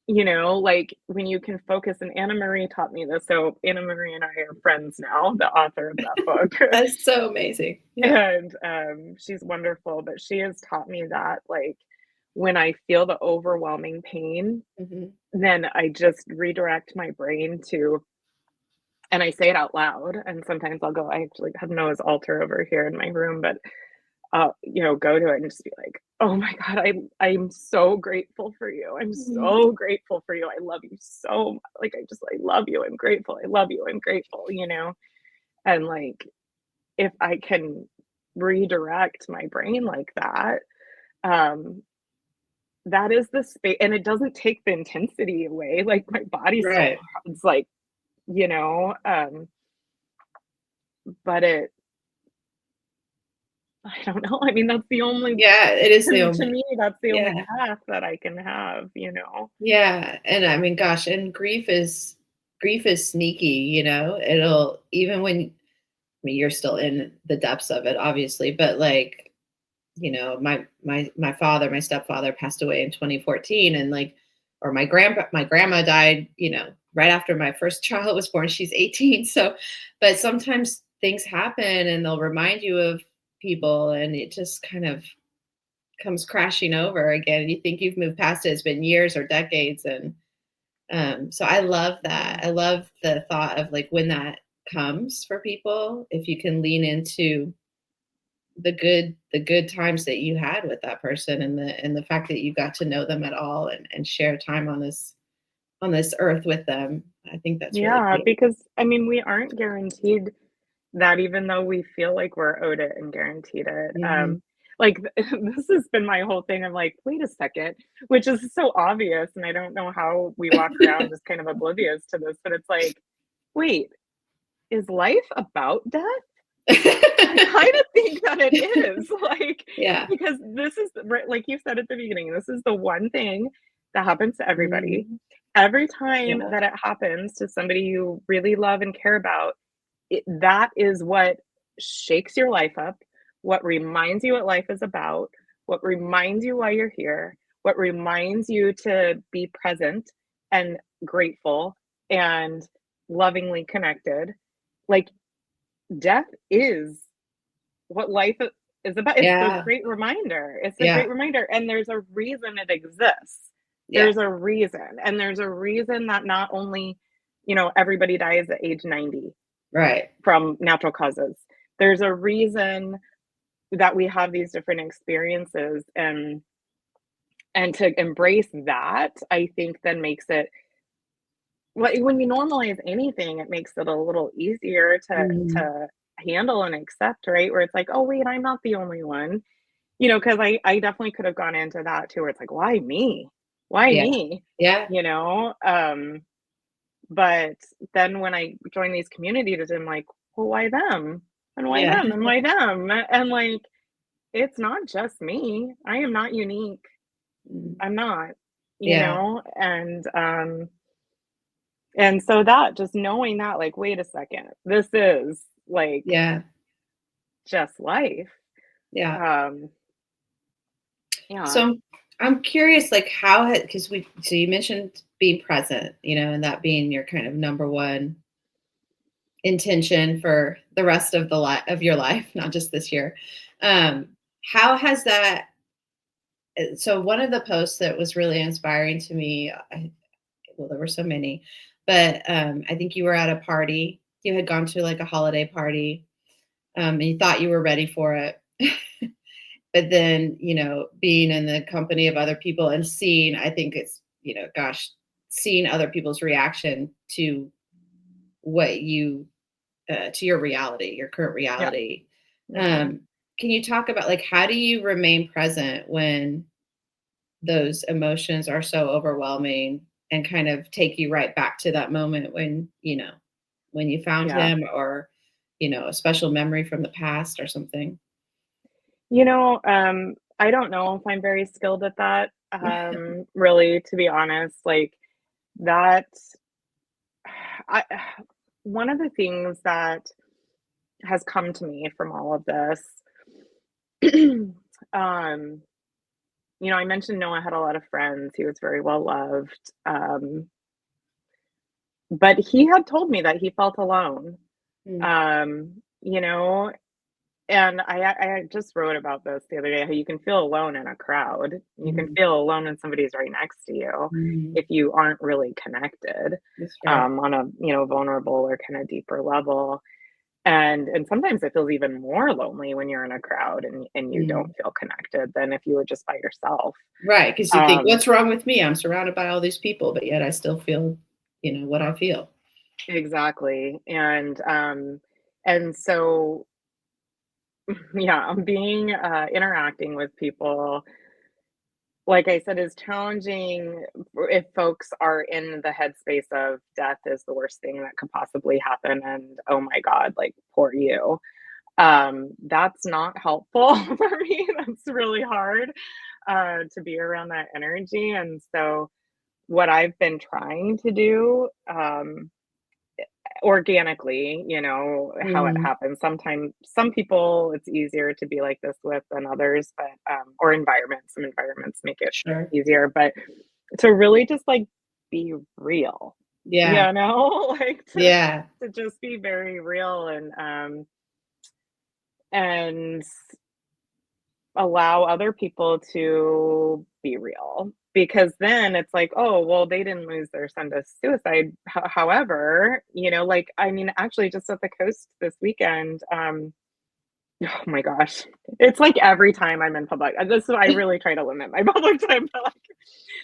[SPEAKER 1] like when you can focus, and Anna Marie taught me this. So Anna Marie and I are friends now, the author of that book.
[SPEAKER 2] That's so amazing. Yeah.
[SPEAKER 1] And she's wonderful, but she has taught me that, like, when I feel the overwhelming pain,
[SPEAKER 2] Mhm.
[SPEAKER 1] then I just redirect my brain to, and I say it out loud. And sometimes I actually have Noah's altar over here in my room, but go to it and just be like, "Oh my God, I'm so grateful for you. I'm
[SPEAKER 2] Mhm.
[SPEAKER 1] so grateful for you. I love you so much. Like I love you. I'm grateful. I love you. I'm grateful." And like if I can redirect my brain like that, um, that is the space, and it doesn't take the intensity away. Like my body still,
[SPEAKER 2] Right.
[SPEAKER 1] it's like, you know, um, but I don't know. I mean, that's the only
[SPEAKER 2] Yeah, it is the
[SPEAKER 1] to
[SPEAKER 2] only.
[SPEAKER 1] me, that's the only
[SPEAKER 2] Yeah.
[SPEAKER 1] path that I can have, you know?
[SPEAKER 2] Yeah, and I mean, gosh, and grief is sneaky, It'll even when I mean, you're still in the depths of it, obviously, but like, my father, my stepfather passed away in 2014, and like, or my grandma died, right after my first child was born. She's 18, so, but sometimes things happen, and they'll remind you of people, and it just kind of comes crashing over again. And you think you've moved past it. It's been years or decades, and so I love that.
[SPEAKER 1] Yeah.
[SPEAKER 2] I love the thought of like when that comes for people, if you can lean into the good times that you had with that person, and the fact that you got to know them at all, and share time on this earth with them. I think that's really
[SPEAKER 1] Yeah,
[SPEAKER 2] beautiful.
[SPEAKER 1] because I mean, we aren't guaranteed that even though we feel like we're owed it and guaranteed it.
[SPEAKER 2] Mhm.
[SPEAKER 1] Like this has been my whole thing. I'm like, wait a second, which is so obvious, and I don't know how we walk around just kind of oblivious to this, but it's like, wait, is life about death? I kind of think that it is, like,
[SPEAKER 2] Yeah.
[SPEAKER 1] because this is right, like you said at the beginning, this is the one thing that happens to everybody.
[SPEAKER 2] Mhm.
[SPEAKER 1] Every time
[SPEAKER 2] Yeah.
[SPEAKER 1] that it happens to somebody you really love and care about, that is what shakes your life up, what reminds you what life is about, what reminds you why you're here, what reminds you to be present and grateful and lovingly connected. Like, death is what life is about. It's the
[SPEAKER 2] Yeah.
[SPEAKER 1] great reminder. It's the
[SPEAKER 2] Yeah.
[SPEAKER 1] great reminder, and there's a reason it exists.
[SPEAKER 2] Yeah.
[SPEAKER 1] There's a reason, and there's a reason that not only, everybody dies at age 90
[SPEAKER 2] Right.
[SPEAKER 1] from natural causes. There's a reason that we have these different experiences, and to embrace that, I think then makes it, well, when you normalize anything, it makes it a little easier to
[SPEAKER 2] Mhm.
[SPEAKER 1] to handle and accept, right? Where it's like, "Oh, wait, I'm not the only one." Because I definitely could have gone into that too, where it's like, "Why me? Why
[SPEAKER 2] Yeah.
[SPEAKER 1] me?"
[SPEAKER 2] Yeah.
[SPEAKER 1] You know? But then when I join these communities, I'm like, "Well, why them? And why
[SPEAKER 2] Yeah.
[SPEAKER 1] them? And why them?" And, like, it's not just me. I am not unique.
[SPEAKER 2] Mm.
[SPEAKER 1] I'm not,
[SPEAKER 2] Yeah.
[SPEAKER 1] and so that just knowing that, like, wait a second, this is, like,
[SPEAKER 2] Yeah.
[SPEAKER 1] just life.
[SPEAKER 2] Yeah.
[SPEAKER 1] Um, yeah.
[SPEAKER 2] So I'm curious, like how because you mentioned being present, and that being your kind of number one intention for the rest of the life of your life, not just this year. Um, how has that? So one of the posts that was really inspiring to me, well, there were so many, but I think you were at a party. You had gone to like a holiday party, and you thought you were ready for it. But then, being in the company of other people and seeing, I think it's, gosh, seeing other people's reaction to what to your reality, your current
[SPEAKER 1] Yeah.
[SPEAKER 2] reality.
[SPEAKER 1] Mhm.
[SPEAKER 2] Um, can you talk about like how do you remain present when those emotions are so overwhelming and kind of take you right back to that moment when you found
[SPEAKER 1] Yeah.
[SPEAKER 2] him, or, a special memory from the past or something?
[SPEAKER 1] I don't know if I'm very skilled at that, really, to be honest. Like, that I one of the things that has come to me from all of this, um, I mentioned Noah had a lot of friends. He was very well loved. But he had told me that he felt alone.
[SPEAKER 2] Mm,
[SPEAKER 1] Um, you know, and I just wrote about this the other day, how you can feel alone in a crowd. You can
[SPEAKER 2] mhm,
[SPEAKER 1] feel alone when somebody's right next to you
[SPEAKER 2] mhm.
[SPEAKER 1] if you aren't really connected,
[SPEAKER 2] That's right.
[SPEAKER 1] on a, vulnerable or kind of deeper level. And sometimes it feels even more lonely when you're in a crowd and you don't
[SPEAKER 2] Mm.
[SPEAKER 1] feel connected than if you were just by yourself.
[SPEAKER 2] Right, because you think,
[SPEAKER 1] Um,
[SPEAKER 2] "What's wrong with me? I'm surrounded by all these people, but yet I still feel, what I feel."
[SPEAKER 1] exactly. And so yeah, being interacting with people, like I said, is challenging if folks are in the headspace of death is the worst thing that could possibly happen, and oh my god, like poor you. That's not helpful for me. That's really hard to be around that energy. And so, what I've been trying to do, organically, how it
[SPEAKER 2] Mhm.
[SPEAKER 1] happens. Sometimes some people it's easier to be like this with than others, but or environments. Some environments make it
[SPEAKER 2] Sure.
[SPEAKER 1] easier, but to really just like be real,
[SPEAKER 2] Yeah.
[SPEAKER 1] like
[SPEAKER 2] Yeah.
[SPEAKER 1] to just be very real and allow other people to be real, because then it's like, oh well, they didn't lose their son to suicide. However, like, I mean, actually just at the coast this weekend, oh my gosh, it's like every time I'm in public, this is, I really try to limit my public time, but like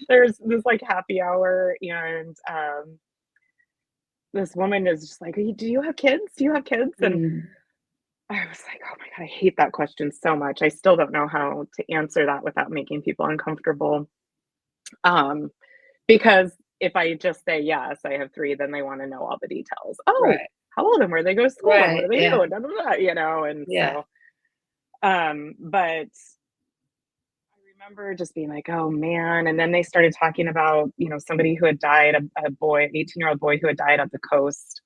[SPEAKER 1] there's this like happy hour, and this woman is just like, "Hey, do you have kids? Do you have kids?" And
[SPEAKER 2] Mm.
[SPEAKER 1] I was like, "Oh my god, I hate that question so much." I still don't know how to answer that without making people uncomfortable. Um, because if I just say, "Yes, I have 3," then they wanna know all the details. "Oh,
[SPEAKER 2] Right.
[SPEAKER 1] how old and where they go to school and what
[SPEAKER 2] Right.
[SPEAKER 1] do they do?"
[SPEAKER 2] Yeah.
[SPEAKER 1] And da, da, da, and
[SPEAKER 2] Yeah.
[SPEAKER 1] so, but I remember just being like, "Oh, man," and then they started talking about, somebody who had died, a boy, an 18-year-old boy who had died at the coast,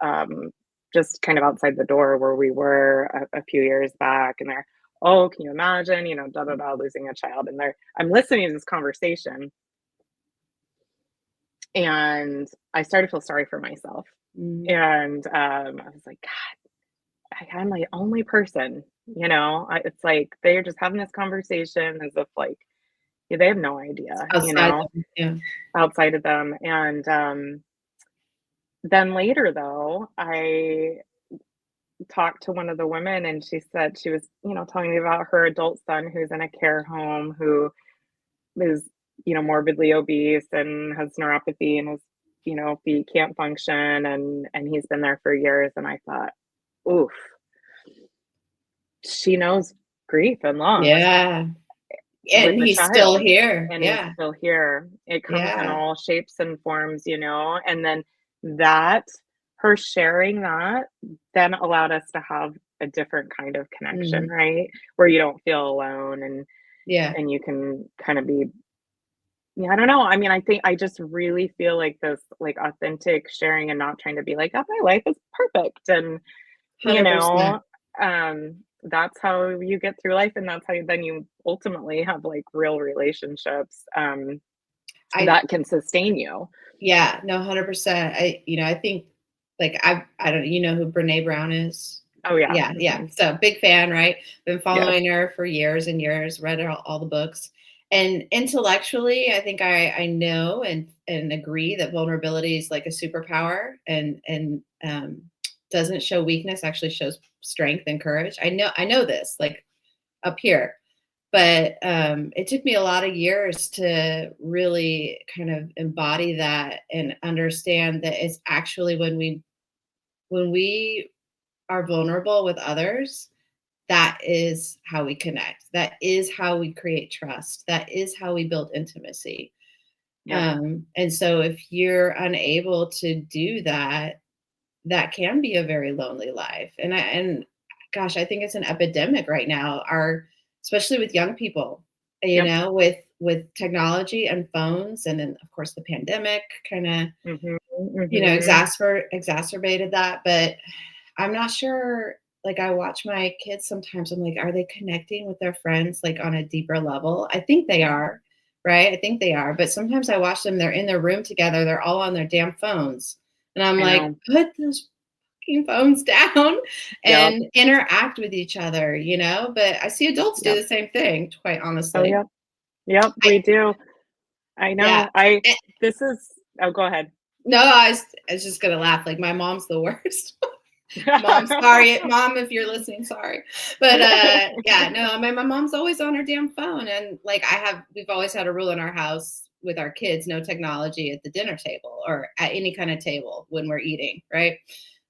[SPEAKER 1] just kind of outside the door where we were a few years back, and they're, "Oh, can you imagine, da, da, da, losing a child," and I'm listening to this conversation, and I started to feel sorry for myself,
[SPEAKER 2] Mhm.
[SPEAKER 1] and, I was like, "God, I'm the only person," it's like they're just having this conversation as if, like, yeah, they have no idea,
[SPEAKER 2] Outside them. Yeah.
[SPEAKER 1] outside of them. And then later, though, I talked to one of the women, and she said she was, telling me about her adult son who's in a care home, who is, morbidly obese and has neuropathy, and his, feet can't function, and he's been there for years. And I thought, oof, she knows grief and loss
[SPEAKER 2] Yeah.
[SPEAKER 1] with
[SPEAKER 2] And
[SPEAKER 1] a
[SPEAKER 2] he's still
[SPEAKER 1] child,
[SPEAKER 2] here.
[SPEAKER 1] and he's
[SPEAKER 2] Yeah.
[SPEAKER 1] still here. It comes in
[SPEAKER 2] Yeah.
[SPEAKER 1] all shapes and forms, and then that her sharing that then allowed us to have a different kind of connection,
[SPEAKER 2] Mhm.
[SPEAKER 1] right? Where you don't feel alone,
[SPEAKER 2] Yeah.
[SPEAKER 1] and you can kind of be, yeah, I don't know. I mean, I think I just really feel like this like authentic sharing and not trying to be like, oh, my life is perfect. And, you
[SPEAKER 2] 100%.
[SPEAKER 1] know, that's how you get through life, and that's how then you ultimately have like real relationships
[SPEAKER 2] I
[SPEAKER 1] that can sustain you.
[SPEAKER 2] Yeah, no, 100%. I think, like, I don't, who Brene Brown is?
[SPEAKER 1] Oh yeah.
[SPEAKER 2] Yeah, yeah.
[SPEAKER 1] Hmm.
[SPEAKER 2] So big fan, right? Been
[SPEAKER 1] Yes.
[SPEAKER 2] following her for years and years, read all the books. And intellectually, I think I know and agree that vulnerability is like a superpower, and doesn't show weakness, actually shows strength and courage. I know this, like, up here. But it took me a lot of years to really kind of embody that and understand that it's actually when we are vulnerable with others, that is how we connect. That is how we create trust. That is how we build intimacy.
[SPEAKER 1] Yep.
[SPEAKER 2] And so if you're unable to do that, that can be a very lonely life. And gosh, I think it's an epidemic right now. Especially with young people,
[SPEAKER 1] Yep.
[SPEAKER 2] with technology and phones, and then of course the pandemic kind of
[SPEAKER 1] Hmm. Hmm.
[SPEAKER 2] exacerbated that. But I'm not sure. Like, I watch my kids sometimes. I'm like, are they connecting with their friends like on a deeper level? I think they are, right? I think they are. But sometimes I watch them. They're in their room together. They're all on their damn phones, and I'm
[SPEAKER 1] I
[SPEAKER 2] like,
[SPEAKER 1] know.
[SPEAKER 2] put those fucking phones down
[SPEAKER 1] Yep.
[SPEAKER 2] and interact with each other. But I see adults do
[SPEAKER 1] Yep.
[SPEAKER 2] the same thing, quite
[SPEAKER 1] Oh
[SPEAKER 2] honestly.
[SPEAKER 1] yep. Yep,
[SPEAKER 2] I
[SPEAKER 1] we do. I
[SPEAKER 2] Yeah.
[SPEAKER 1] know.
[SPEAKER 2] Eh,
[SPEAKER 1] This is, oh, go ahead.
[SPEAKER 2] no, I was just gonna laugh. Like, my mom's the worst. Mom, sorry. Mom, if you're listening, sorry. But yeah, no, my mom's always on her damn phone. And like, we've always had a rule in our house with our kids, no technology at the dinner table or at any kind of table when we're eating, right?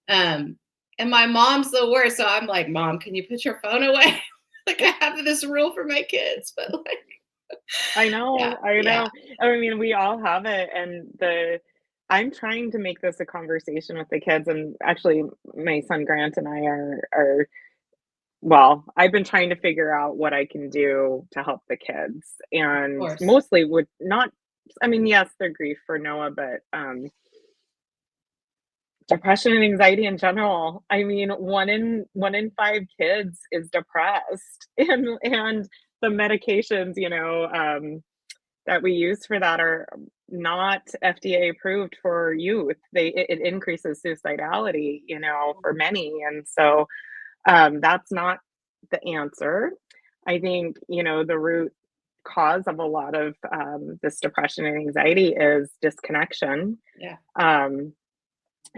[SPEAKER 2] Um, and my mom's the worst. So I'm like, Mom, can you put your phone away? Like, I have this rule for my kids, but like,
[SPEAKER 1] I
[SPEAKER 2] yeah,
[SPEAKER 1] know, I
[SPEAKER 2] yeah.
[SPEAKER 1] know. I mean, we all have it, and I'm trying to make this a conversation with the kids, and actually, my son Grant and I are. well, I've been trying to figure out what I can do to help the kids,
[SPEAKER 2] Of
[SPEAKER 1] and
[SPEAKER 2] course.
[SPEAKER 1] mostly would not, I mean, yes, their grief for Noah, but, depression and anxiety in general. I mean, 1 in 5 kids is depressed, and the medications, that we use for that are not FDA approved for youth. It increases suicidality, for many, and so, that's not the answer. I think, the root cause of a lot of, this depression and anxiety is disconnection,
[SPEAKER 2] Yeah.
[SPEAKER 1] um,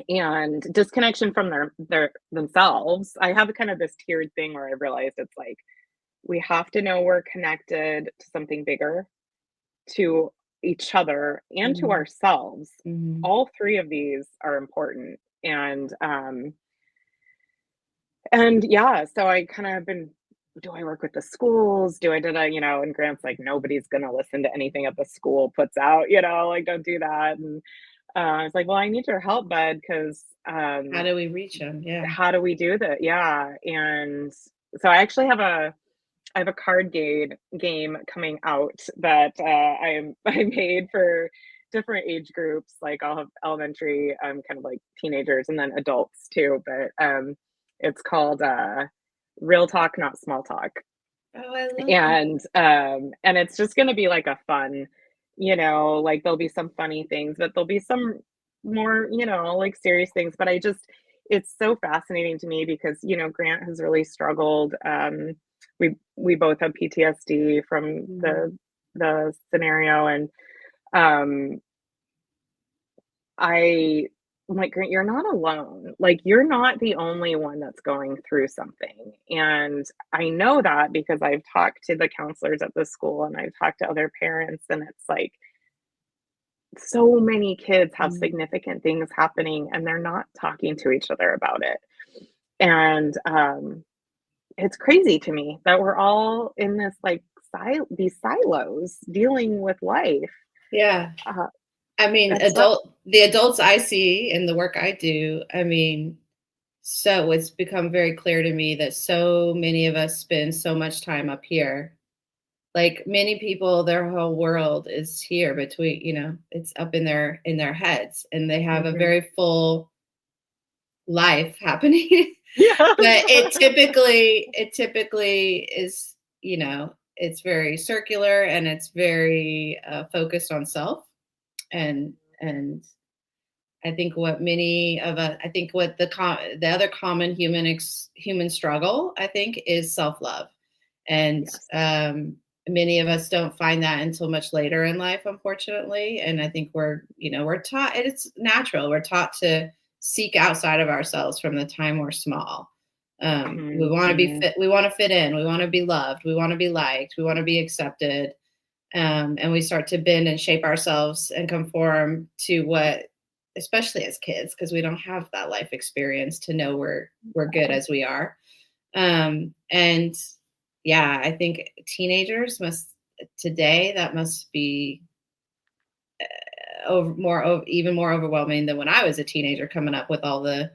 [SPEAKER 1] and disconnection from their themselves. I have kind of this tiered thing where I realized it's like, we have to know we're connected to something bigger, to each other, and to
[SPEAKER 2] Mhm.
[SPEAKER 1] ourselves.
[SPEAKER 2] Mhm.
[SPEAKER 1] All 3 of these are important, and yeah, so I kinda have been, do I work with the schools? Did I, and Grant's like, "Nobody's gonna listen to anything that the school puts out, like, don't do that," and, I was like, "Well, I need your help, bud, 'cause,
[SPEAKER 2] How do we reach them? Yeah.
[SPEAKER 1] how do we do that?" Yeah, and so I have a card game coming out that, I made for different age groups, like, I'll have elementary, kind of like teenagers, and then adults too, but, it's called, Real Talk, Not Small Talk,
[SPEAKER 2] Oh, I love that.
[SPEAKER 1] and it's just gonna be like a fun, like, there'll be some funny things, but there'll be some more, like, serious things, but it's so fascinating to me because, Grant has really struggled, we both have PTSD from
[SPEAKER 2] Mhm.
[SPEAKER 1] the scenario, and, um, I'm like, "Grant, you're not alone. Like, you're not the only one that's going through something." And I know that because I've talked to the counselors at the school and I've talked to other parents, and it's like, so many kids have
[SPEAKER 2] Mhm.
[SPEAKER 1] significant things happening and they're not talking to each other about it. And, it's crazy to me that we're all in this, like, these silos dealing with life.
[SPEAKER 2] Yeah.
[SPEAKER 1] Uh,
[SPEAKER 2] I mean,
[SPEAKER 1] it's rough.
[SPEAKER 2] the adults I see in the work I do, I mean, so it's become very clear to me that so many of us spend so much time up here. Like many people, their whole world is here between, it's up in their heads and they have a
[SPEAKER 1] Mhm.
[SPEAKER 2] very full life happening.
[SPEAKER 1] Yes.
[SPEAKER 2] But it typically is, it's very circular and it's very focused on self and and I think what many of us, I think what the other common human struggle, I think, is self love, and
[SPEAKER 1] Yes.
[SPEAKER 2] many of us don't find that until much later in life, unfortunately. And I think we're taught, and it's natural. We're taught to seek outside of ourselves from the time we're small. We
[SPEAKER 1] Mhm,
[SPEAKER 2] want to be
[SPEAKER 1] mhm.
[SPEAKER 2] fit. We want to fit in. We want to be loved. We want to be liked. We want to be accepted. And we start to bend and shape ourselves and conform to what, especially as kids, because we don't have that life experience to know we're good as we are. And yeah, I think teenagers must today that must be even more overwhelming than when I was a teenager coming up with all the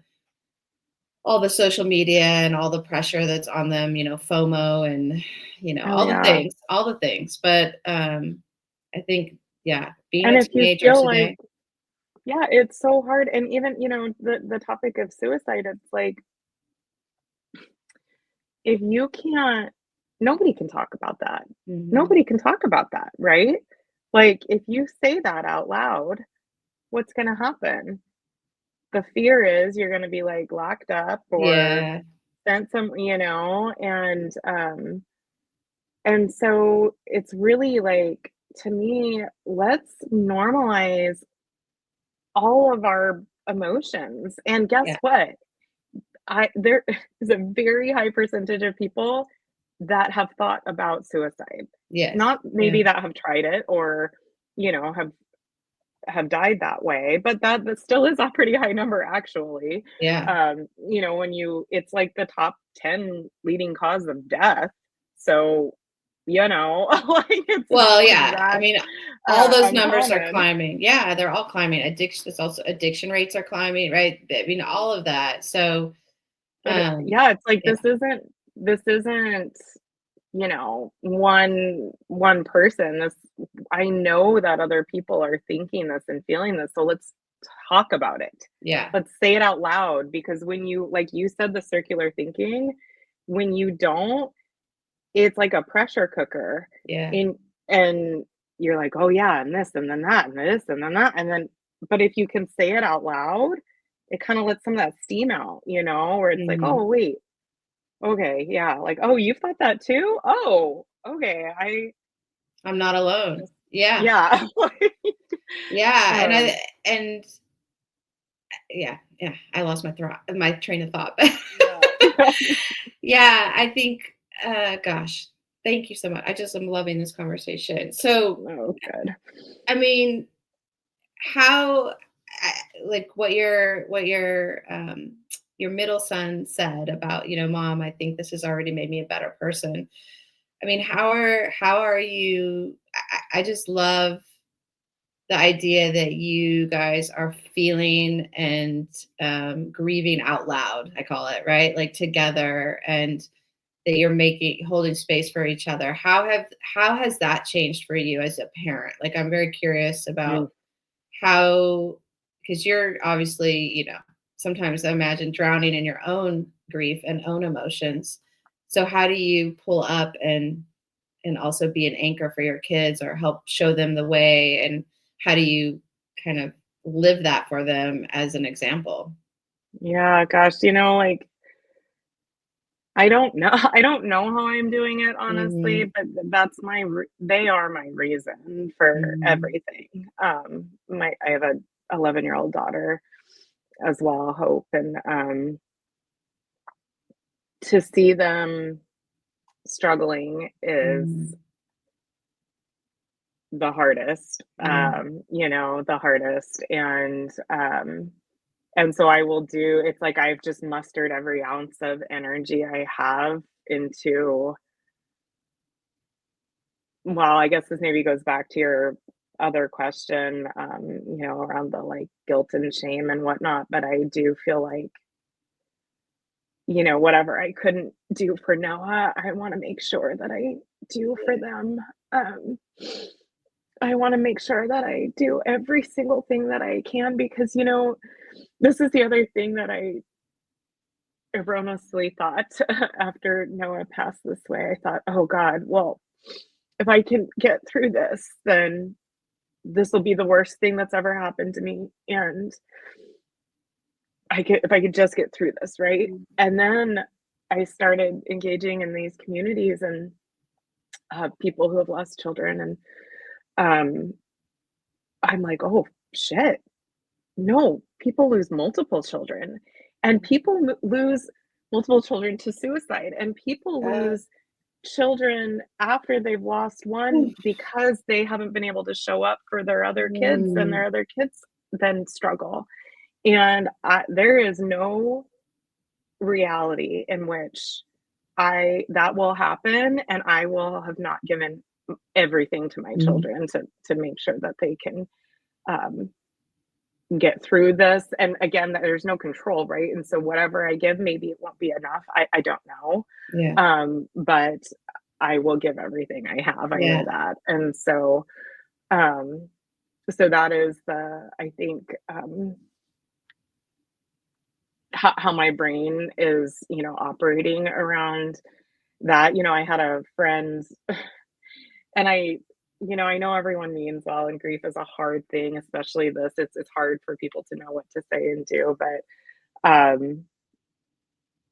[SPEAKER 2] social media and all the pressure that's on them, FOMO and
[SPEAKER 1] Oh, yeah.
[SPEAKER 2] all the things. But I think, yeah, being
[SPEAKER 1] And
[SPEAKER 2] a
[SPEAKER 1] if you
[SPEAKER 2] teenager
[SPEAKER 1] feel like,
[SPEAKER 2] today,
[SPEAKER 1] yeah, it's so hard, and even, the topic of suicide, it's like, if you can't, nobody can talk about that.
[SPEAKER 2] mhm,
[SPEAKER 1] Nobody can talk about that, right? Like, if you say that out loud, what's gonna happen? The fear is you're gonna be, like, locked up or
[SPEAKER 2] yeah,
[SPEAKER 1] sent and so it's really like, to me, let's normalize all of our emotions. And guess
[SPEAKER 2] yeah,
[SPEAKER 1] what? I There is a very high percentage of people that have thought about suicide.
[SPEAKER 2] yes,
[SPEAKER 1] Not
[SPEAKER 2] yeah,
[SPEAKER 1] maybe that have tried it or, have died that way, but that still is a pretty high number actually.
[SPEAKER 2] yeah.
[SPEAKER 1] When it's like the top 10 leading cause of death. So, like, it's
[SPEAKER 2] Well,
[SPEAKER 1] not like
[SPEAKER 2] yeah, I
[SPEAKER 1] that
[SPEAKER 2] mean, all those numbers are
[SPEAKER 1] uncommon.
[SPEAKER 2] climbing. Yeah, they're all climbing. Addiction rates are climbing, right? I mean, all of that. So,
[SPEAKER 1] But
[SPEAKER 2] um,
[SPEAKER 1] yeah, it's like
[SPEAKER 2] yeah,
[SPEAKER 1] this isn't. this isn't, one person. This I know that other people are thinking this and feeling this, so let's talk about it.
[SPEAKER 2] Yeah.
[SPEAKER 1] Let's say it out loud because when you like you said the circular thinking, when you don't, it's like a pressure cooker
[SPEAKER 2] Yeah.
[SPEAKER 1] in and you're like, "Oh yeah, and this and then that and this and then that," and then but if you can say it out loud, it kinda lets some of that steam out, where it's like,
[SPEAKER 2] Mhm.
[SPEAKER 1] "Oh, wait, okay, yeah," like, "Oh, you thought that too? Oh, okay, I
[SPEAKER 2] I'm not alone.
[SPEAKER 1] just"
[SPEAKER 2] Yeah.
[SPEAKER 1] yeah, like,
[SPEAKER 2] Yeah,
[SPEAKER 1] um,
[SPEAKER 2] and yeah, I lost my train of thought.
[SPEAKER 1] yeah.
[SPEAKER 2] Yeah, I think, gosh, thank you so much. I just am loving this conversation. So,
[SPEAKER 1] Oh, good.
[SPEAKER 2] I mean, how, like your middle son said about, mom, I think this has already made me a better person. I mean, how are you? I just love the idea that you guys are feeling and grieving out loud. I call it, right, like together, and that you're making holding space for each other. How has that changed for you as a parent? Like, I'm very curious
[SPEAKER 1] Mm,
[SPEAKER 2] about how, because you're obviously, sometimes I imagine drowning in your own grief and own emotions. So how do you pull up and also be an anchor for your kids or help show them the way, and how do you kind of live that for them as an example?
[SPEAKER 1] yeah, gosh, like I don't know. I don't know how I'm doing it, honestly,
[SPEAKER 2] Mhm,
[SPEAKER 1] but that's they are my reason for
[SPEAKER 2] mhm,
[SPEAKER 1] everything. I have a 11-year-old daughter as well, Hope, and to see them struggling is
[SPEAKER 2] mhm,
[SPEAKER 1] the hardest.
[SPEAKER 2] yeah,
[SPEAKER 1] The hardest, and so I will do. It's like I've just mustered every ounce of energy I have into. Well, I guess this maybe goes back to your other question, around the like guilt and shame and whatnot. But I do feel like, whatever I couldn't do for Noah, I want to make sure that I do for
[SPEAKER 2] yeah,
[SPEAKER 1] them. Um, I want to make sure that I do every single thing that I can because, this is the other thing that I erroneously thought after Noah passed this way. I thought, oh God, well, if I can get through this, then this will be the worst thing that's ever happened to me, and if I could just get through this, right?
[SPEAKER 2] mm,
[SPEAKER 1] And then I started engaging in these communities and people who have lost children, and um, I'm like, oh shit, no, people lose multiple children, and people lose multiple children to suicide, and people
[SPEAKER 2] uh,
[SPEAKER 1] lose children after they've lost
[SPEAKER 2] oof,
[SPEAKER 1] one because they haven't been able to show up for their other kids, and
[SPEAKER 2] mm,
[SPEAKER 1] their other kids then struggle. And there is no reality in which I that will happen, and I will have not given everything to my
[SPEAKER 2] mhm,
[SPEAKER 1] children to make sure that they can um, get through this. And again, there's no control, right? And so whatever I give, maybe it won't be enough. I don't know,
[SPEAKER 2] yeah,
[SPEAKER 1] but I will give everything I have. I know
[SPEAKER 2] yeah,
[SPEAKER 1] that, and um, so that is the I think. How my brain is, operating around that. I had a friend, and I know everyone means well, and grief is a hard thing, especially this. It's hard for people to know what to say and do, but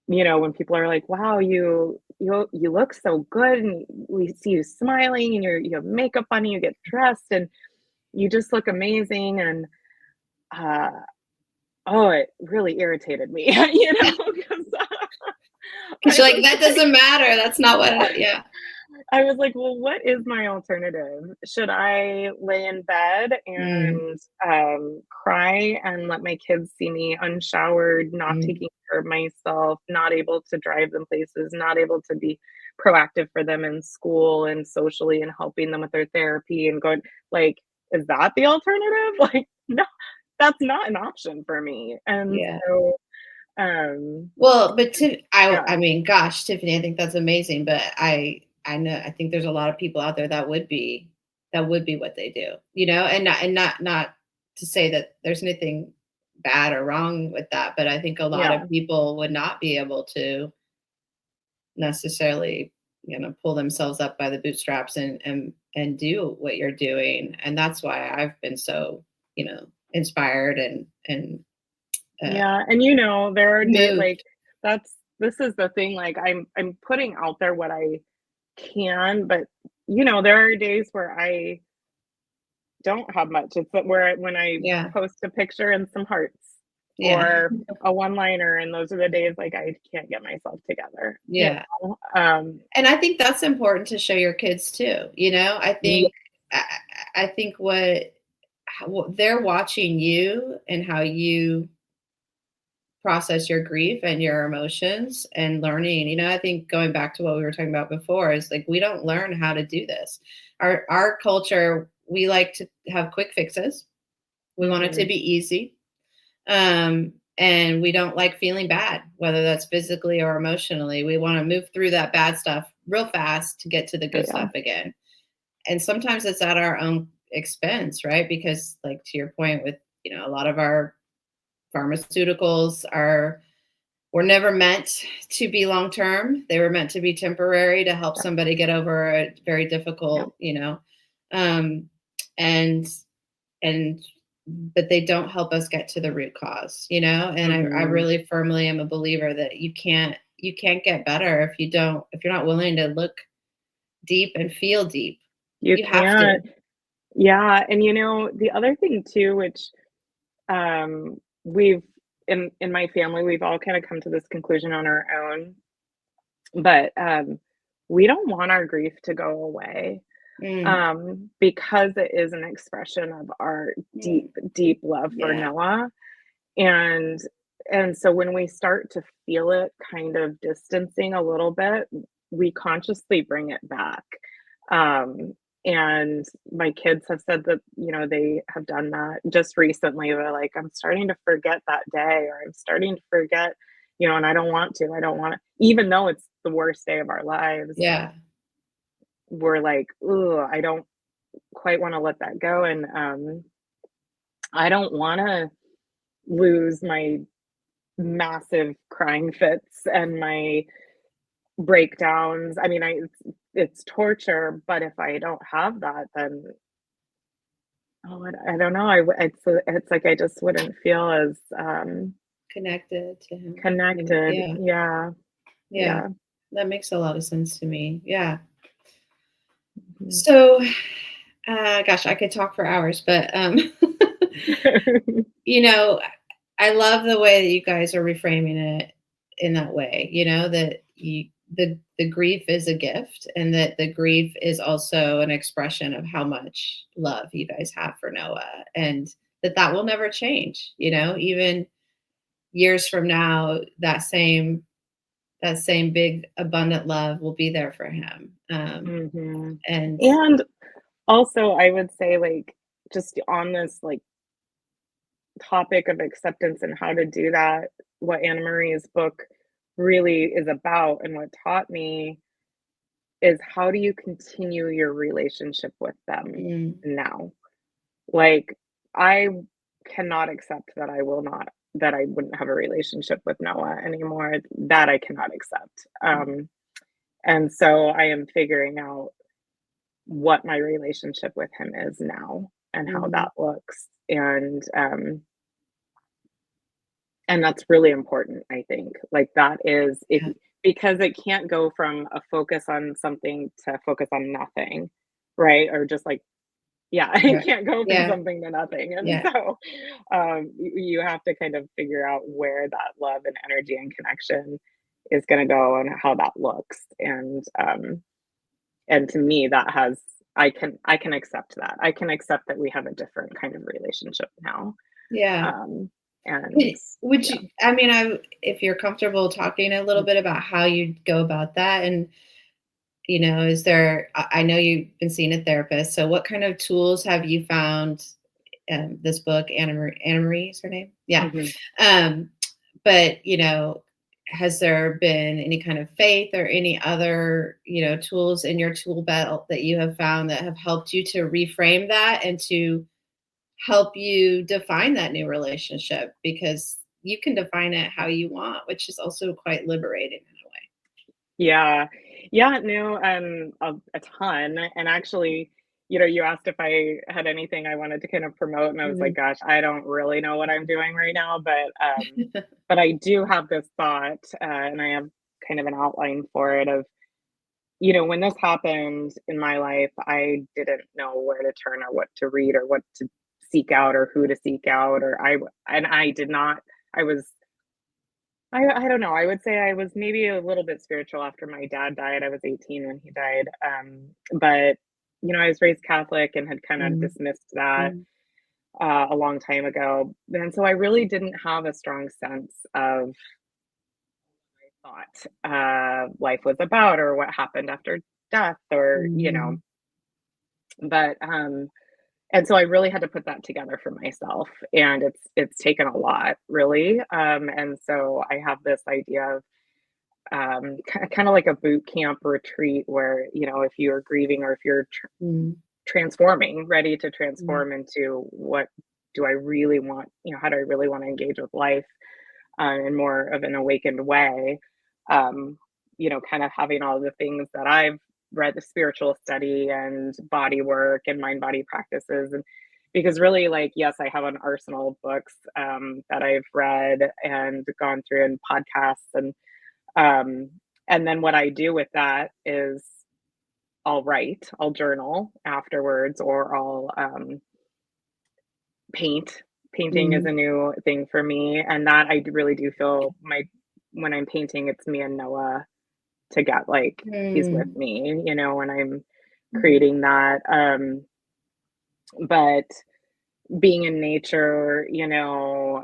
[SPEAKER 1] when people are like, "Wow, you look so good, and we see you smiling, and you have makeup on, you get dressed, and you just look amazing," and uh, oh, it really irritated me, because
[SPEAKER 2] because
[SPEAKER 1] I
[SPEAKER 2] you're like,
[SPEAKER 1] was
[SPEAKER 2] that
[SPEAKER 1] like,
[SPEAKER 2] doesn't matter. That's not what yeah.
[SPEAKER 1] I was like, "Well, what is my alternative? Should I lay in bed
[SPEAKER 2] Mm,
[SPEAKER 1] and, cry and let my kids see me unshowered, not
[SPEAKER 2] mm,
[SPEAKER 1] taking care of myself, not able to drive them places, not able to be proactive for them in school and socially and helping them with their therapy and going like, is that the alternative? Like, no, that's not an option for me." And
[SPEAKER 2] yeah,
[SPEAKER 1] so,
[SPEAKER 2] Well, but
[SPEAKER 1] Yeah,
[SPEAKER 2] I mean, gosh, Tiffany, I think that's amazing. But I know, I think there's a lot of people out there that would be what they do, you know, and not to say that there's anything bad or wrong with that, but I think a lot
[SPEAKER 1] yeah,
[SPEAKER 2] of people would not be able to necessarily, pull themselves up by the bootstraps and do what you're doing, and that's why I've been so, inspired and uh,
[SPEAKER 1] yeah, and, there are
[SPEAKER 2] moved.
[SPEAKER 1] like, this is the thing, like, I'm putting out there what I can, but, there are days where I don't have much. It's that where when I
[SPEAKER 2] Yeah,
[SPEAKER 1] post a picture and some hearts
[SPEAKER 2] yeah,
[SPEAKER 1] or a one-liner, and those are the days, like, I can't get myself together,
[SPEAKER 2] yeah.
[SPEAKER 1] Um,
[SPEAKER 2] And I think that's important to show your kids too.
[SPEAKER 1] ye
[SPEAKER 2] I, I think what they're watching you and how you process your grief and your emotions and learning. I think going back to what we were talking about before is like we don't learn how to do this. Our culture, we like to have quick fixes. We want it to
[SPEAKER 1] Mhm,
[SPEAKER 2] be easy. And we don't like feeling bad, whether that's physically or emotionally. We want to move through that bad stuff real fast to get to the
[SPEAKER 1] oh,
[SPEAKER 2] good
[SPEAKER 1] yeah,
[SPEAKER 2] stuff again. And sometimes it's at our own expense, right? Because, like, to your point, with, a lot of our pharmaceuticals were never meant to be long term. They were meant to be temporary to help
[SPEAKER 1] yeah,
[SPEAKER 2] somebody get over a very
[SPEAKER 1] yeah,
[SPEAKER 2] difficult, um, and and but they don't help us get to the root cause, and I
[SPEAKER 1] mhm.
[SPEAKER 2] really firmly am a believer that you can't get better if you're not willing to look deep and feel deep.
[SPEAKER 1] You
[SPEAKER 2] You have to.
[SPEAKER 1] can't. Yeah, and, the other thing too, which, we've in my family, we've all kinda come to this conclusion on our own, but, we don't want our grief to go away,
[SPEAKER 2] Mm,
[SPEAKER 1] because it is an expression of our
[SPEAKER 2] mm,
[SPEAKER 1] deep, deep love for
[SPEAKER 2] yeah,
[SPEAKER 1] Noah, and so when we start to feel it kind of distancing a little bit, we consciously bring it back, um, and my kids have said that, they have done that just recently. They're like, "I'm starting to forget that day," or, "I'm starting to forget," and I don't want to. I don't want to, even though it's the worst day of our lives,
[SPEAKER 2] yeah,
[SPEAKER 1] we're like, "Ooh, I don't quite wanna let that go," and, I don't wanna lose my massive crying fits and my breakdowns. I mean, it's torture, but if I don't have that, then, oh, I don't know, it's like I just wouldn't feel as,
[SPEAKER 2] connected to him.
[SPEAKER 1] connected.
[SPEAKER 2] Yeah,
[SPEAKER 1] Yeah,
[SPEAKER 2] yeah,
[SPEAKER 1] yeah.
[SPEAKER 2] that makes a lot of sense to me. Yeah.
[SPEAKER 1] Mhm.
[SPEAKER 2] So, gosh, I could talk for hours, but you know, I love the way that you guys are reframing it in that way, that the grief is a gift and that the grief is also an expression of how much love you guys have for Noah, and that will never change, even years from now, that same big abundant love will be there for him.
[SPEAKER 1] Mhm.
[SPEAKER 2] And
[SPEAKER 1] And also, I would say, like, just on this, like, topic of acceptance and how to do that, what Anna Marie's book really is about and what taught me is how do you continue your relationship with them
[SPEAKER 2] mm,
[SPEAKER 1] now? Like, I cannot accept that I wouldn't have a relationship with Noah anymore. That I cannot accept. And so I am figuring out what my relationship with him is now and how
[SPEAKER 2] mhm,
[SPEAKER 1] that looks. And that's really important, I think. Like, that is if
[SPEAKER 2] yeah,
[SPEAKER 1] because it can't go from a focus on something to focus on nothing, right? Or just like, yeah, it
[SPEAKER 2] right,
[SPEAKER 1] can't go from
[SPEAKER 2] yeah,
[SPEAKER 1] something to nothing. And
[SPEAKER 2] yeah,
[SPEAKER 1] so, you have to kind of figure out where that love and energy and connection is gonna go and how that looks. And to me, that has I can accept that. I can accept that we have a different kind of relationship now.
[SPEAKER 2] yeah.
[SPEAKER 1] Um, and
[SPEAKER 2] Would
[SPEAKER 1] yeah.
[SPEAKER 2] you, I mean, if you're comfortable talking a little bit about how you go about that, and, is there, I know you've been seeing a therapist, so what kind of tools have you found, this book, Anna Marie is her name? Yeah.
[SPEAKER 1] Mhm.
[SPEAKER 2] Um, But, has there been any kind of faith or any other, tools in your tool belt that you have found that have helped you to reframe that and to help you define that new relationship? Because you can define it how you want, which is also quite liberating in a way.
[SPEAKER 1] Yeah. Yeah, no, a ton, and actually, you asked if I had anything I wanted to kind of promote, and I was like,
[SPEAKER 2] Mhm.
[SPEAKER 1] "Gosh, I don't really know what I'm doing right now," but I do have this thought, and I have kind of an outline for it of, when this happened in my life, I didn't know where to turn or what to read or what to seek out or who to seek out, and I did not. I was I don't know, I would say I was maybe a little bit spiritual after my dad died. I was 18 when he died, but, I was raised Catholic and had kinda
[SPEAKER 2] Mm,
[SPEAKER 1] dismissed that,
[SPEAKER 2] mm,
[SPEAKER 1] a long time ago, and so I really didn't have a strong sense of thought, life was about or what happened after death or,
[SPEAKER 2] mm,
[SPEAKER 1] but, and so I really had to put that together for myself, and it's taken a lot, really, and so I have this idea of kind of like a boot camp retreat where, if you're grieving or if you're
[SPEAKER 2] mm,
[SPEAKER 1] transforming, ready to
[SPEAKER 2] mm,
[SPEAKER 1] transform into what do I really want, how do I really want to engage with life in more of an awakened way, kind of having all the things that I've read, the spiritual study and body work and mind body practices. And because really, like, yes, I have an arsenal of books that I've read and gone through and podcasts um, and then what I do with that is I'll write, I'll journal afterwards, or I'll paint. Painting is
[SPEAKER 2] mm,
[SPEAKER 1] a new thing for me, and that I really do feel my when I'm painting, it's me and Noah to get like he's with
[SPEAKER 2] mm,
[SPEAKER 1] me, when I'm
[SPEAKER 2] mm,
[SPEAKER 1] creating that. But being in nature,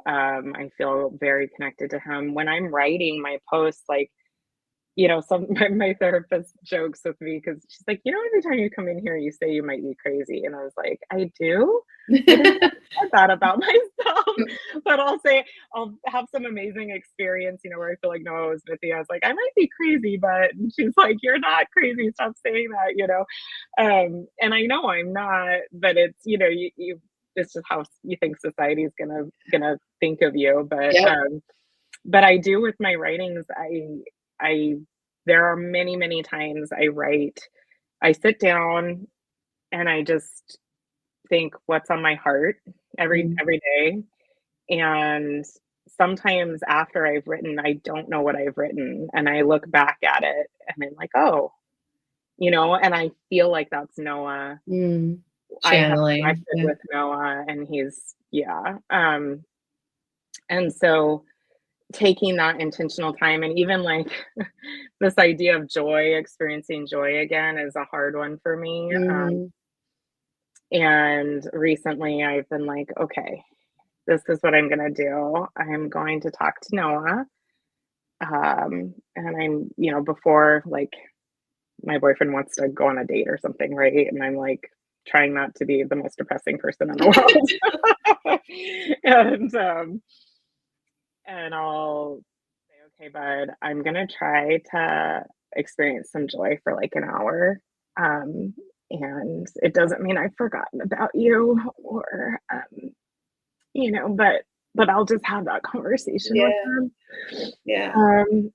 [SPEAKER 1] I feel very connected to him. When I'm writing my posts, like some my therapist jokes with me because she's like, every time you come in here, you say you might be crazy, and I was like, I do. I didn't know I said that about myself, but I'll have some amazing experience, where I feel like Noah was with me. I was like, I might be crazy, but and she's like, you're not crazy. Stop saying that. And I know I'm not, but it's it's just how you think society is gonna think of you,
[SPEAKER 2] Yep.
[SPEAKER 1] but I do with my writings, I there are many, many times I sit down and I just think what's on my heart
[SPEAKER 2] Mm,
[SPEAKER 1] every day. And sometimes after I've written, I don't know what I've written. And I look back at it and I'm like, oh, and I feel like that's Noah.
[SPEAKER 2] mm.
[SPEAKER 1] I have
[SPEAKER 2] Channeling.
[SPEAKER 1] connected
[SPEAKER 2] Yeah.
[SPEAKER 1] with Noah and he's yeah. And so taking that intentional time and even like this idea of joy, experiencing joy again is a hard one for me.
[SPEAKER 2] Mhm.
[SPEAKER 1] And recently I've been like, okay, this is what I'm going to do. I'm going to talk to Noah. And before like my boyfriend wants to go on a date or something, right? And I'm like trying not to be the most depressing person in the world. and, um, and I'll say, okay, bud, I'm gonna try to experience some joy for like an hour. Um, and it doesn't mean I've forgotten about you or but I'll just have that conversation with
[SPEAKER 2] Yeah,
[SPEAKER 1] them.
[SPEAKER 2] yeah.
[SPEAKER 1] Um,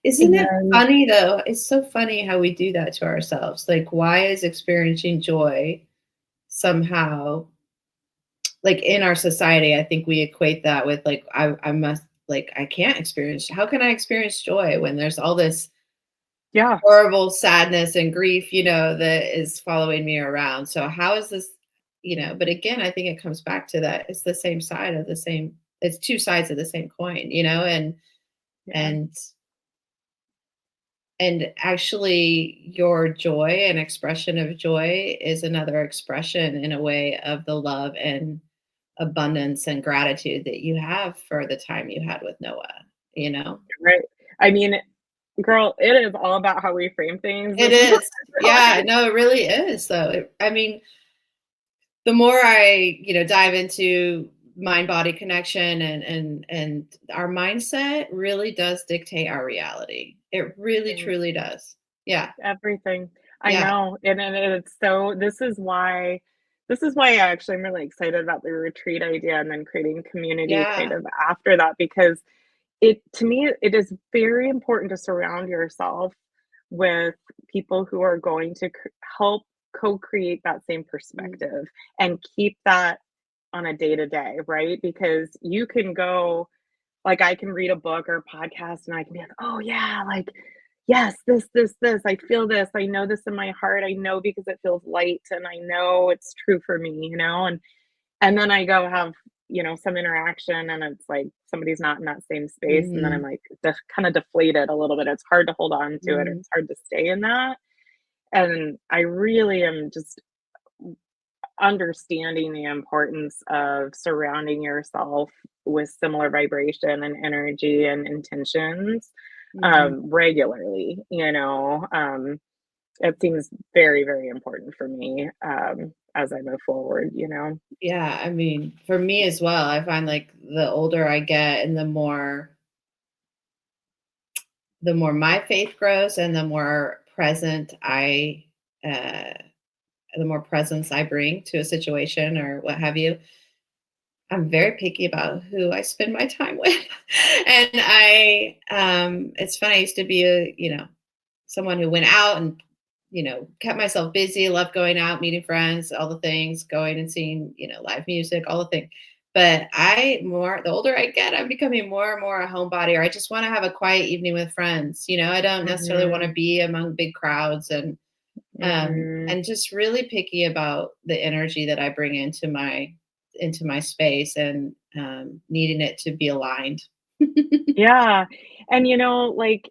[SPEAKER 2] Isn't it
[SPEAKER 1] and
[SPEAKER 2] funny though? It's so funny how we do that to ourselves. Like, why is experiencing joy somehow like in our society? I think we equate that with like, I must like, I can't experience. How can I experience joy when there's all this
[SPEAKER 1] yeah,
[SPEAKER 2] horrible sadness and grief, that is following me around? So how is this, but again, I think it comes back to that. It's the same side of the same, it's two sides of the same coin,
[SPEAKER 1] yeah,
[SPEAKER 2] and And actually, your joy and expression of joy is another expression in a way of the love and abundance and gratitude that you have for the time you had with Noah, you know?
[SPEAKER 1] right. I mean, girl, it is all about how we frame things.
[SPEAKER 2] It
[SPEAKER 1] This is what
[SPEAKER 2] is.
[SPEAKER 1] I feel
[SPEAKER 2] Yeah,
[SPEAKER 1] like.
[SPEAKER 2] no, it really is, though. I mean, the more I, dive into mind body connection and our mindset really does dictate our reality. It really
[SPEAKER 1] Everything.
[SPEAKER 2] truly does. Yeah.
[SPEAKER 1] Everything. I
[SPEAKER 2] Yeah.
[SPEAKER 1] know, and it's so this is why I actually am really excited about the retreat idea and then creating community kind
[SPEAKER 2] Yeah.
[SPEAKER 1] of after that because it to me, it is very important to surround yourself with people who are going to help co-create that same
[SPEAKER 2] Mm,
[SPEAKER 1] perspective and keep that on a day to day, right? Because you can go like, I can read a book or a podcast and I can be like, "Oh, yeah, like, yes, this, I feel this, I know this in my heart, I know because it feels light and I know it's true for me," you know? And then I go have, some interaction and it's like somebody's not in that same space, and then I'm,
[SPEAKER 2] mhm,
[SPEAKER 1] like, kinda deflated a little bit, it's hard to hold on to it,
[SPEAKER 2] mhm,
[SPEAKER 1] it's hard to stay in that, and I really am just understanding the importance of surrounding yourself with similar vibration and energy and intentions
[SPEAKER 2] mhm.
[SPEAKER 1] regularly, it seems very, very important for me as I move forward,
[SPEAKER 2] Yeah, I mean, for me as well, I find like the older I get and the more my faith grows and uh the more presence I bring to a situation or what have you, I'm very picky about who I spend my time with. And it's funny, I used to be someone who went out and, kept myself busy, loved going out, meeting friends, all the things, going and seeing, live music, all the things. But the older I get, I'm becoming more and more a homebody, or I just want to have a quiet evening with friends. I don't necessarily want to
[SPEAKER 1] hmm
[SPEAKER 2] be among big crowds
[SPEAKER 1] hmm
[SPEAKER 2] and just really picky about the energy that I bring into my space and needing it to be aligned.
[SPEAKER 1] yeah, and like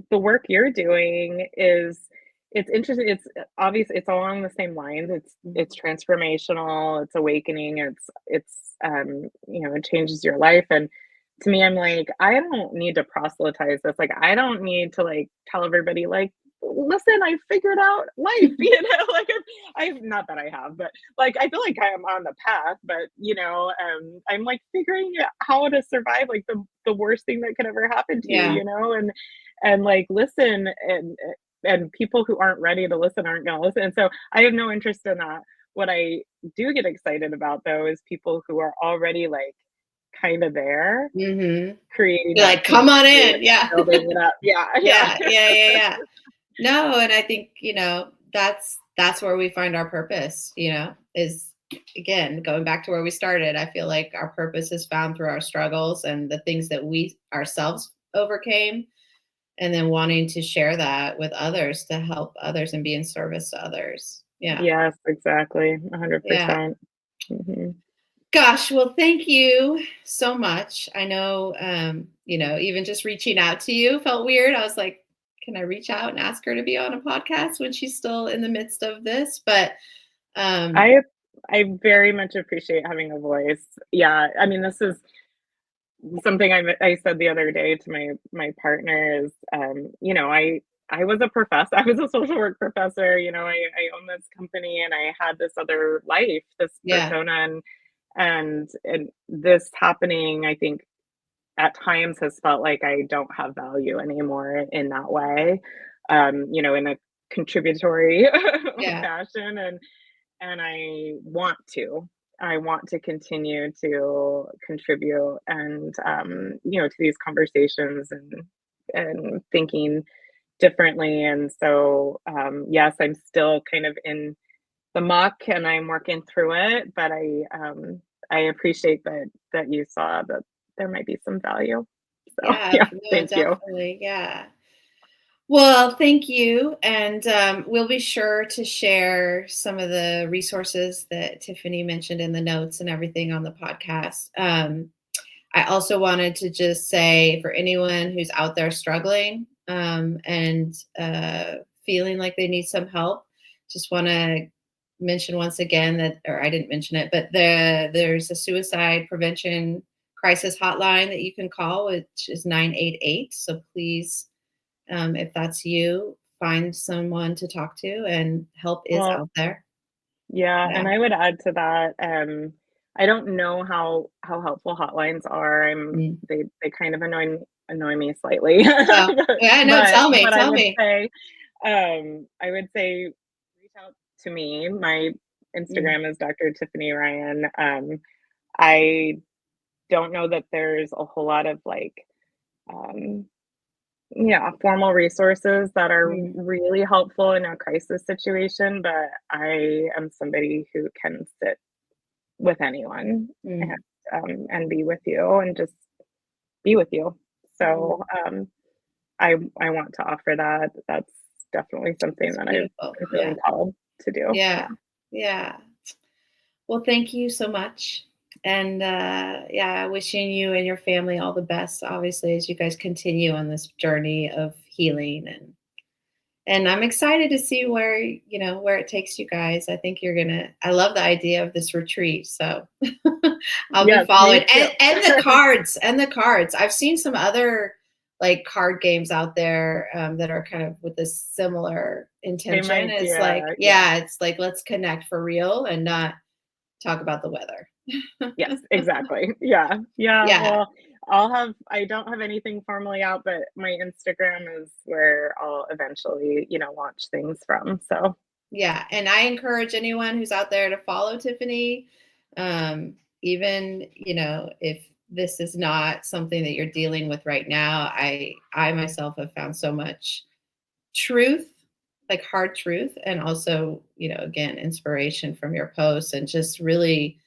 [SPEAKER 1] the work you're doing is it's interesting. It's obvious. It's along the same lines. It's transformational. It's awakening. It changes your life. And to me, I'm like, I don't need to proselytize this. Like, I don't need to like tell everybody like, listen, I figured out life. Like I've not that I have, but like I feel like I am on the path. But I'm like figuring out how to survive like the worst thing that could ever happen to you.
[SPEAKER 2] Yeah.
[SPEAKER 1] And like listen and people who aren't ready to listen aren't going to listen, and so I have no interest in that. What I do get excited about though is people who are already like kind of there
[SPEAKER 2] Hmm.
[SPEAKER 1] creating
[SPEAKER 2] You're
[SPEAKER 1] that
[SPEAKER 2] like, come on
[SPEAKER 1] community
[SPEAKER 2] in. Yeah.
[SPEAKER 1] and building it up. Yeah, yeah.
[SPEAKER 2] Yeah. Yeah. Yeah. Yeah. No, and I think, that's where we find our purpose, is again, going back to where we started. I feel like our purpose is found through our struggles and the things that we ourselves overcame, and then wanting to share that with others to help others and be in service to others. Yeah.
[SPEAKER 1] Yes, exactly,
[SPEAKER 2] Yeah.
[SPEAKER 1] 100%. Mhm.
[SPEAKER 2] Gosh, well, thank you so much. I know, even just reaching out to you felt weird. I was like, can I reach out and ask her to be on a podcast when she's still in the midst of this? But um,
[SPEAKER 1] I I very much appreciate having a voice. Yeah, I mean, this is something I said the other day to my partner is, I was a professor. I was a social work professor. I own this company, and I had this other life, this
[SPEAKER 2] yeah,
[SPEAKER 1] persona, and this happening. I think at times has felt like I don't have value anymore in that way, in a contributory
[SPEAKER 2] yeah,
[SPEAKER 1] fashion, and I want to continue to contribute and to these conversations and thinking differently. And so yes, I'm still kind of in the muck and I'm working through it, but I appreciate that you saw that there might be some value. So
[SPEAKER 2] yeah.
[SPEAKER 1] yeah,
[SPEAKER 2] No,
[SPEAKER 1] thank you.
[SPEAKER 2] definitely, yeah. Well, thank you, and we'll be sure to share some of the resources that Tiffany mentioned in the notes and everything on the podcast. I also wanted to just say for anyone who's out there struggling and feeling like they need some help, just want to mention once again that, or I didn't mention it, but there's a suicide prevention crisis hotline that you can call, which is 988. So please, if that's you, find someone to talk to, and help is
[SPEAKER 1] Well,
[SPEAKER 2] out there.
[SPEAKER 1] yeah,
[SPEAKER 2] Yeah.
[SPEAKER 1] and I would add to that, I don't know how helpful hotlines are.
[SPEAKER 2] Mm.
[SPEAKER 1] They kind of annoy me slightly.
[SPEAKER 2] Oh, yeah, no,
[SPEAKER 1] But but
[SPEAKER 2] tell me.
[SPEAKER 1] I would say reach out to me. My
[SPEAKER 2] Mm,
[SPEAKER 1] Instagram is Dr. Tiffany Ryan. I don't know that there's a whole lot of like um yeah, formal resources that are
[SPEAKER 2] mm,
[SPEAKER 1] really helpful in a crisis situation, but I am somebody who can sit with anyone
[SPEAKER 2] mm,
[SPEAKER 1] and be with you and just be with you. So
[SPEAKER 2] mm.
[SPEAKER 1] I want to offer that. That's definitely something
[SPEAKER 2] That's
[SPEAKER 1] that I've
[SPEAKER 2] beautiful.
[SPEAKER 1] been
[SPEAKER 2] Yeah.
[SPEAKER 1] feeling called to do.
[SPEAKER 2] Yeah.
[SPEAKER 1] Yeah.
[SPEAKER 2] Yeah. Well, thank you so much. And yeah, wishing you and your family all the best, obviously, as you guys continue on this journey of healing. And I'm excited to see where, where it takes you guys. I think you're gonna I love the idea of this retreat. So I'll be
[SPEAKER 1] Yes, me
[SPEAKER 2] following.
[SPEAKER 1] too.
[SPEAKER 2] And the cards. And the cards. I've seen some other like card games out there that are kind of with this similar
[SPEAKER 1] Same
[SPEAKER 2] intention. It's like,
[SPEAKER 1] idea. Yeah.
[SPEAKER 2] yeah, it's like let's connect for real and not talk about the weather.
[SPEAKER 1] Yes, exactly. Yeah. Yeah.
[SPEAKER 2] Yeah.
[SPEAKER 1] Well, I don't have anything formally out, but my Instagram is where I'll eventually, launch things from. So,
[SPEAKER 2] Yeah, and I encourage anyone who's out there to follow Tiffany. Even, if this is not something that you're dealing with right now, I myself have found so much truth, like hard truth, and also, again, inspiration from your posts and just really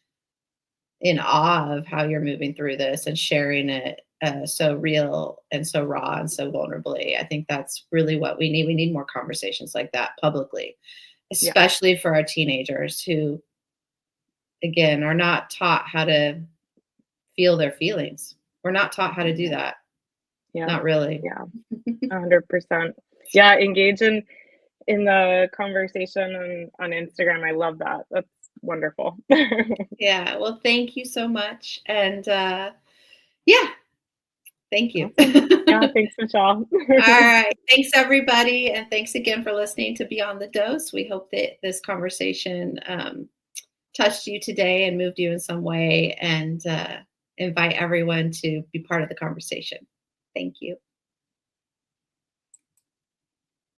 [SPEAKER 2] in awe of how you're moving through this and sharing it so real and so raw and so vulnerably. I think that's really what we need. We need more conversations like that publicly,
[SPEAKER 1] yeah.
[SPEAKER 2] especially for our teenagers who, again, are not taught how to feel their feelings. We're not taught how to do that.
[SPEAKER 1] Yeah.
[SPEAKER 2] Not really.
[SPEAKER 1] Yeah. 100%. Yeah, engage in the conversation on Instagram. I love that. That's wonderful.
[SPEAKER 2] Yeah. Well, thank you so much. And yeah, thank you.
[SPEAKER 1] Awesome. Yeah, thanks, Michelle.
[SPEAKER 2] All right. Thanks, everybody. And thanks again for listening to Beyond the Dose. We hope that this conversation touched you today and moved you in some way, and invite everyone to be part of the conversation. Thank you.